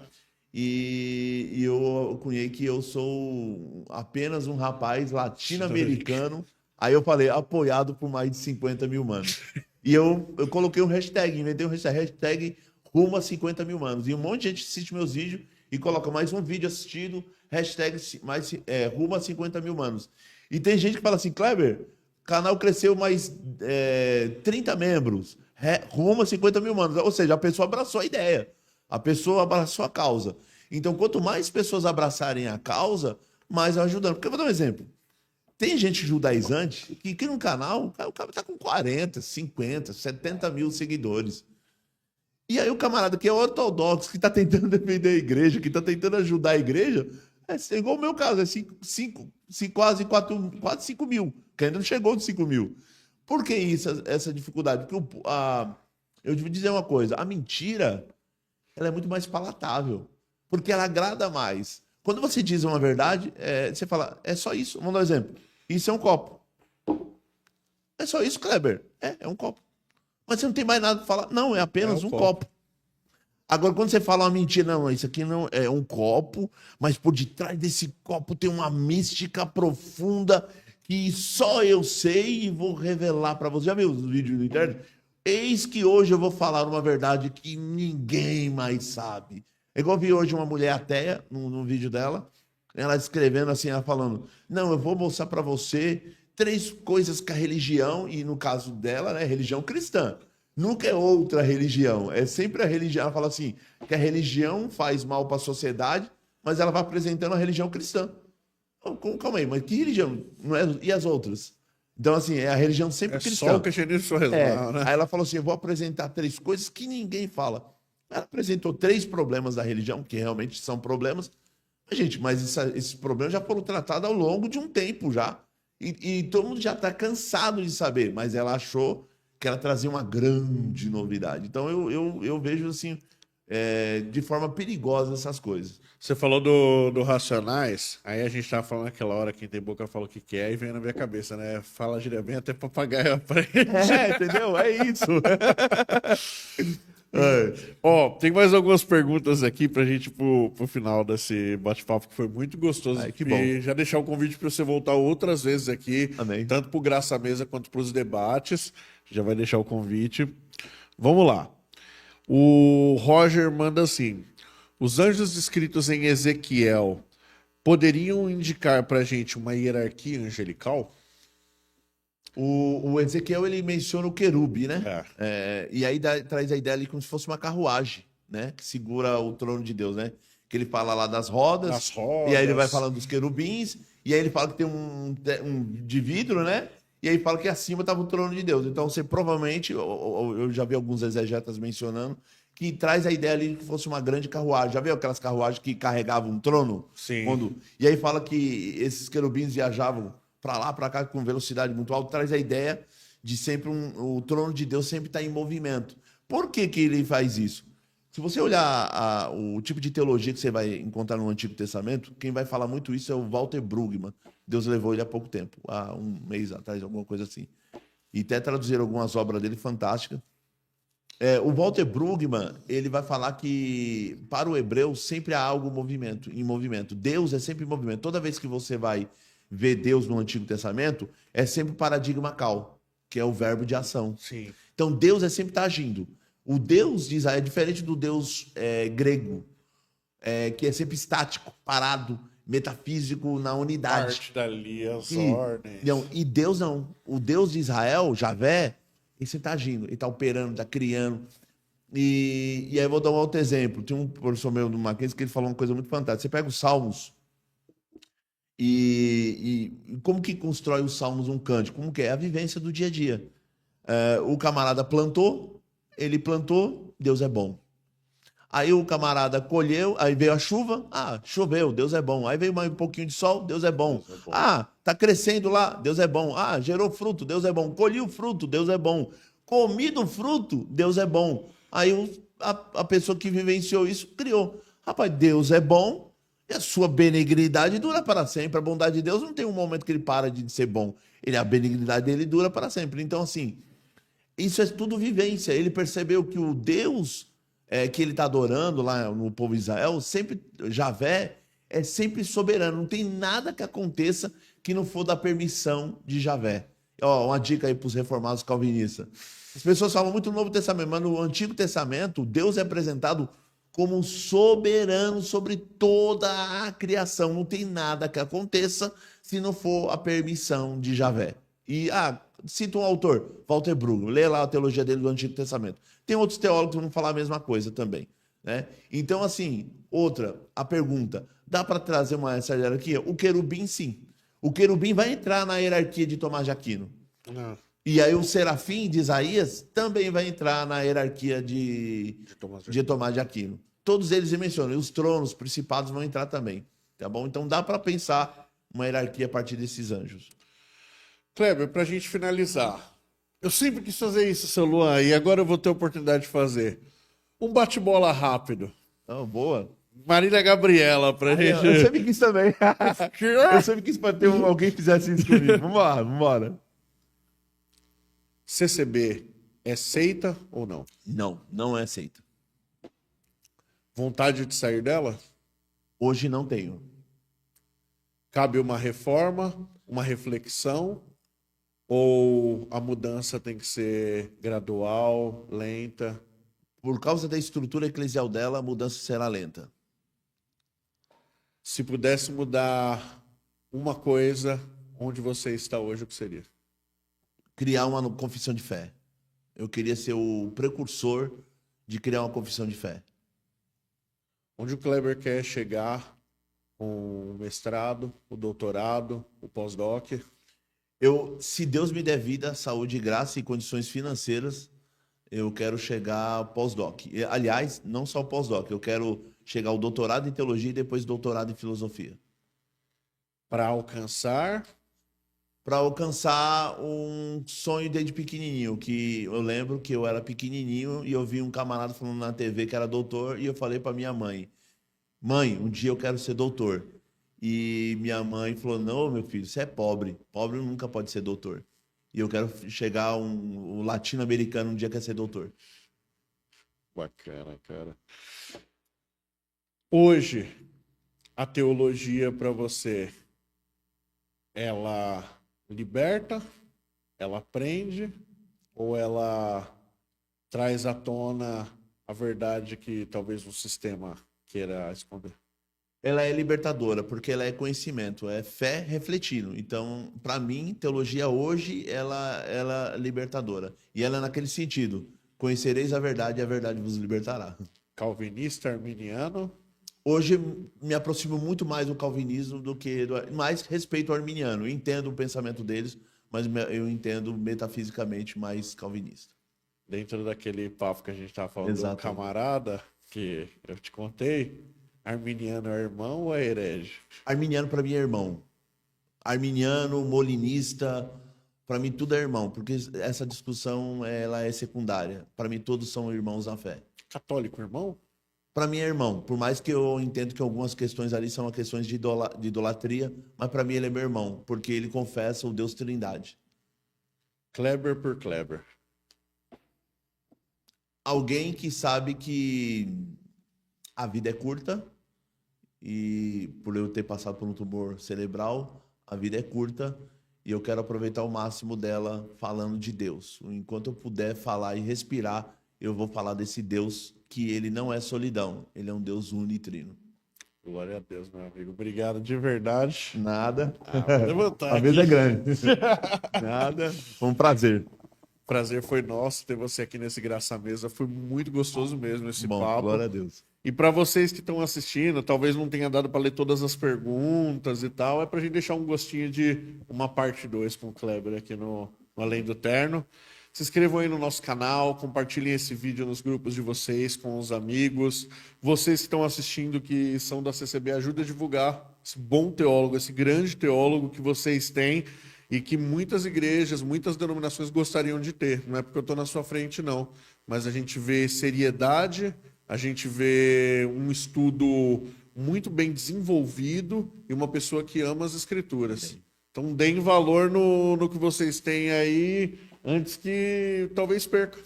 E eu cunhei que eu sou apenas um rapaz latino-americano. Aí eu falei, apoiado por mais de 50 mil manos. E eu coloquei um hashtag, inventei um hashtag rumo a 50 mil manos. E um monte de gente assiste meus vídeos e coloca mais um vídeo assistido, hashtag rumo a 50 mil manos. E tem gente que fala assim, Kleber, o canal cresceu mais 30 membros, rumo a 50 mil manos. Ou seja, a pessoa abraçou a ideia, a pessoa abraçou a causa. Então, quanto mais pessoas abraçarem a causa, mais vai ajudando. Porque eu vou dar um exemplo. Tem gente judaizante que cria um canal, o cara está com 40, 50, 70 mil seguidores. E aí o camarada que é ortodoxo, que tá tentando defender a igreja, que tá tentando ajudar a igreja, é igual o meu caso, é quase 5 mil, que ainda não chegou de 5 mil. Por que isso, essa dificuldade? Porque eu devo dizer uma coisa, a mentira, ela é muito mais palatável, porque ela agrada mais. Quando você diz uma verdade, você fala, é só isso. Vamos dar um exemplo. Isso é um copo. É só isso, Kleber? É um copo. Mas você não tem mais nada para falar. Não, é apenas um copo. Agora, quando você fala uma mentira, não, isso aqui não é um copo, mas por detrás desse copo tem uma mística profunda que só eu sei e vou revelar para você. Já viu os vídeos do internet? Eis que hoje eu vou falar uma verdade que ninguém mais sabe. É igual eu vi hoje uma mulher ateia, num vídeo dela, ela escrevendo assim, ela falando, não, eu vou mostrar para você 3 coisas que a religião, e no caso dela, né, religião cristã, nunca é outra religião, é sempre a religião. Ela fala assim, que a religião faz mal para a sociedade, mas ela vai apresentando a religião cristã. Calma aí, mas que religião? Não é, e as outras? Então, assim, é a religião sempre cristã. Só o cristianismo né? Aí ela falou assim, eu vou apresentar 3 coisas que ninguém fala. Ela apresentou 3 problemas da religião, que realmente são problemas. Gente, mas esses problemas já foram tratados ao longo de um tempo já. E todo mundo já está cansado de saber, mas ela achou que ela trazia uma grande novidade. Então eu vejo assim, de forma perigosa essas coisas. Você falou do Racionais, aí a gente tava falando naquela hora, quem tem boca fala o que quer, e vem na minha cabeça, né? Fala gíria bem, até papagaio aprende. Entendeu? É isso. Ó, tem mais algumas perguntas aqui pra gente pro final desse bate-papo, que foi muito gostoso. Ai, que bom. E já deixar o convite para você voltar outras vezes aqui, Amém. tanto pro Graça à Mesa quanto pros debates. Já vai deixar o convite. Vamos lá. O Roger manda assim: os anjos descritos em Ezequiel poderiam indicar pra gente uma hierarquia angelical? O Ezequiel, ele menciona o querube, né? E aí traz a ideia ali como se fosse uma carruagem, né? Que segura o trono de Deus, né? Que ele fala lá das rodas, e aí ele vai falando dos querubins, e aí ele fala que tem um de vidro, né? E aí fala que acima estava o trono de Deus. Então, você provavelmente, eu já vi alguns exegetas mencionando, que traz a ideia ali que fosse uma grande carruagem. Já viu aquelas carruagens que carregavam um trono? Sim. E aí fala que esses querubins viajavam para lá, para cá, com velocidade muito alta, traz a ideia de sempre o trono de Deus sempre estar em movimento. Por que ele faz isso? Se você olhar o tipo de teologia que você vai encontrar no Antigo Testamento, quem vai falar muito isso é o Walter Brueggemann. Deus levou ele há pouco tempo, há um mês atrás, alguma coisa assim. E até traduziram algumas obras dele fantásticas. O Walter Brueggemann, ele vai falar que para o hebreu sempre há algo em movimento. Deus é sempre em movimento. Toda vez que você vai ver Deus no Antigo Testamento, é sempre o paradigma cal, que é o verbo de ação. Sim. Então, Deus é sempre está agindo. O Deus de Israel é diferente do Deus grego, que é sempre estático, parado, metafísico, na unidade. Parte dali, as ordens. Não, e Deus não. O Deus de Israel, Javé, ele sempre está agindo, ele está operando, está criando. E aí eu vou dar um outro exemplo. Tem um professor meu do Mackenzie que ele falou uma coisa muito fantástica. Você pega os Salmos, e como que constrói os Salmos um cântico? Como que é? A vivência do dia a dia. O camarada plantou, ele plantou, Deus é bom. Aí o camarada colheu, aí veio a chuva, choveu, Deus é bom. Aí veio um pouquinho de sol, Deus é bom. Deus é bom. Tá crescendo lá, Deus é bom. Gerou fruto, Deus é bom. Colhi o fruto, Deus é bom. Comi do fruto, Deus é bom. Aí a pessoa que vivenciou isso criou. Rapaz, Deus é bom. E a sua benignidade dura para sempre. A bondade de Deus não tem um momento que ele para de ser bom. A benignidade dele dura para sempre. Então, assim, isso é tudo vivência. Ele percebeu que o Deus que ele está adorando lá no povo de Israel, sempre, Javé, é sempre soberano. Não tem nada que aconteça que não for da permissão de Javé. Uma dica aí para os reformados calvinistas. As pessoas falam muito no Novo Testamento, mas no Antigo Testamento, Deus é apresentado como soberano sobre toda a criação. Não tem nada que aconteça se não for a permissão de Javé. E, cita um autor, Walter Brueggemann, lê lá a teologia dele do Antigo Testamento. Tem outros teólogos que vão falar a mesma coisa também, né? Então, assim, a pergunta, dá para trazer essa hierarquia? O querubim, sim. O querubim vai entrar na hierarquia de Tomás de Aquino. Não. E aí o serafim de Isaías também vai entrar na hierarquia de Tomás de Aquino. Todos eles mencionam, e os tronos, os principados vão entrar também, tá bom? Então dá para pensar uma hierarquia a partir desses anjos. Kleber, pra gente finalizar, eu sempre quis fazer isso, seu Luan, e agora eu vou ter a oportunidade de fazer. Um bate-bola rápido. Oh, boa. Marília Gabriela, pra gente... Eu sempre quis também. Eu sempre quis para ter alguém que fizesse isso comigo. Vamos lá, vamos embora. CCB é seita ou não? Não, não é seita. Vontade de sair dela? Hoje não tenho. Cabe uma reforma, uma reflexão, ou a mudança tem que ser gradual, lenta? Por causa da estrutura eclesial dela, a mudança será lenta. Se pudesse mudar uma coisa, onde você está hoje, o que seria? Criar uma confissão de fé. Eu queria ser o precursor de criar uma confissão de fé. Onde o Kleber quer chegar com o mestrado, o doutorado, o pós-doc? Se Deus me der vida, saúde, graça e condições financeiras, eu quero chegar ao pós-doc. Aliás, não só o pós-doc, eu quero chegar ao doutorado em teologia e depois doutorado em filosofia. Para alcançar? Para alcançar um sonho desde pequenininho, que eu lembro que eu era pequenininho e eu vi um camarada falando na TV que era doutor e eu falei para minha mãe, mãe, um dia eu quero ser doutor. E minha mãe falou, não, meu filho, você é pobre. Pobre nunca pode ser doutor. E eu quero chegar um latino-americano um dia quer ser doutor. Bacana, cara. Hoje, a teologia para você, ela liberta, ela prende, ou ela traz à tona a verdade que talvez o sistema queira esconder? Ela é libertadora, porque ela é conhecimento, é fé refletindo. Então, para mim, teologia hoje, ela é libertadora. E ela é naquele sentido, conhecereis a verdade e a verdade vos libertará. Calvinista, arminiano? Hoje, me aproximo muito mais do calvinismo do que... mais respeito ao arminiano. Eu entendo o pensamento deles, mas eu entendo metafisicamente mais calvinista. Dentro daquele papo que a gente estava falando do Exatamente. camarada, que eu te contei, arminiano é irmão ou é herege? Arminiano para mim é irmão. Arminiano, molinista, para mim tudo é irmão, porque essa discussão ela é secundária. Para mim todos são irmãos na fé. Católico, irmão? Para mim é irmão, por mais que eu entendo que algumas questões ali são questões de idolatria, mas para mim ele é meu irmão, porque ele confessa o Deus Trindade. Kleber por Kleber. Alguém que sabe que a vida é curta e por eu ter passado por um tumor cerebral, a vida é curta e eu quero aproveitar o máximo dela falando de Deus. Enquanto eu puder falar e respirar, eu vou falar desse Deus que ele não é solidão, ele é um Deus unitrino. Glória a Deus, meu amigo. Obrigado de verdade. Nada. Vou levantar A mesa é aqui. grande. Nada. Foi um prazer. Prazer foi nosso ter você aqui nesse Graça Mesa. Foi muito gostoso mesmo esse Bom, papo. glória a Deus. E para vocês que estão assistindo, talvez não tenha dado para ler todas as perguntas e tal, é para a gente deixar um gostinho de uma parte 2 com o Kleber aqui no Além do Terno. Se inscrevam aí no nosso canal, compartilhem esse vídeo nos grupos de vocês, com os amigos. Vocês que estão assistindo, que são da CCB, ajuda a divulgar esse bom teólogo, esse grande teólogo que vocês têm e que muitas igrejas, muitas denominações gostariam de ter. Não é porque eu estou na sua frente, não. Mas a gente vê seriedade, a gente vê um estudo muito bem desenvolvido e uma pessoa que ama as escrituras. Então deem valor no que vocês têm aí, antes que talvez perca.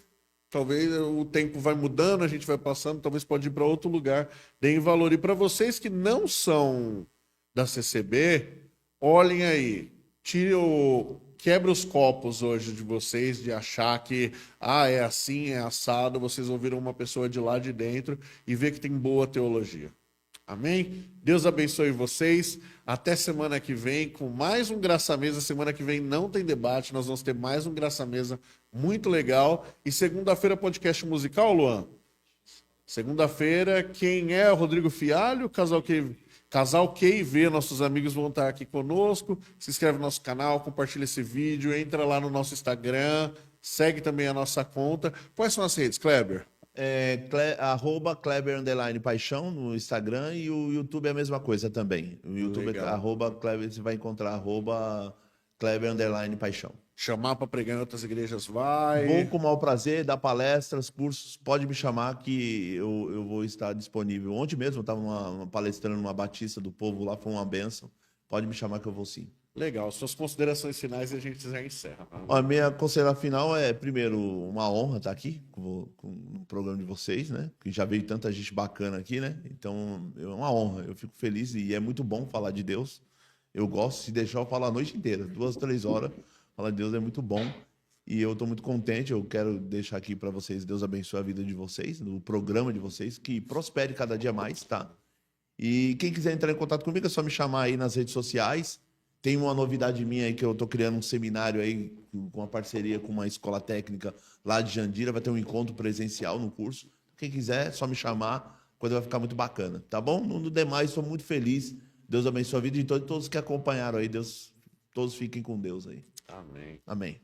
Talvez o tempo vai mudando, a gente vai passando, talvez pode ir para outro lugar. Deem valor. E para vocês que não são da CCB, olhem aí. Quebra os copos hoje de vocês, de achar que é assim, é assado. Vocês ouviram uma pessoa de lá de dentro e vê que tem boa teologia. Amém? Deus abençoe vocês. Até semana que vem com mais um Graça Mesa. Semana que vem não tem debate, nós vamos ter mais um Graça Mesa muito legal. E segunda-feira, podcast musical, Luan? Segunda-feira, quem é? Rodrigo Fialho, o casal que Casal Q e V, nossos amigos vão estar aqui conosco. Se inscreve no nosso canal, compartilha esse vídeo, entra lá no nosso Instagram, segue também a nossa conta. Quais são as redes, Kleber? Arroba Kleber _ Paixão no Instagram, e o YouTube é a mesma coisa também. O YouTube Legal. é arroba Kleber, você vai encontrar arroba Kleber _ Paixão. Chamar para pregar em outras igrejas, vai. Vou com o maior prazer, dar palestras, cursos, pode me chamar que eu vou estar disponível. Ontem mesmo eu estava palestrando numa Batista do Povo lá, foi uma bênção. Pode me chamar que eu vou sim. Legal, suas considerações finais e a gente já encerra. A minha consideração final é, primeiro, uma honra estar aqui no programa de vocês, né? Que já veio tanta gente bacana aqui, né? Então, é uma honra, eu fico feliz e é muito bom falar de Deus. Eu gosto, se deixar, eu falo a noite inteira, 2, 3 horas. Falar de Deus é muito bom e eu estou muito contente. Eu quero deixar aqui para vocês, Deus abençoe a vida de vocês, no programa de vocês, que prospere cada dia mais, tá? E quem quiser entrar em contato comigo é só me chamar aí nas redes sociais. Tem uma novidade minha aí que eu tô criando um seminário aí com uma parceria com uma escola técnica lá de Jandira. Vai ter um encontro presencial no curso. Quem quiser, é só me chamar. A coisa vai ficar muito bacana, tá bom? No demais, estou muito feliz. Deus abençoe a vida de todos que acompanharam aí. Todos fiquem com Deus aí. Amém. Amém.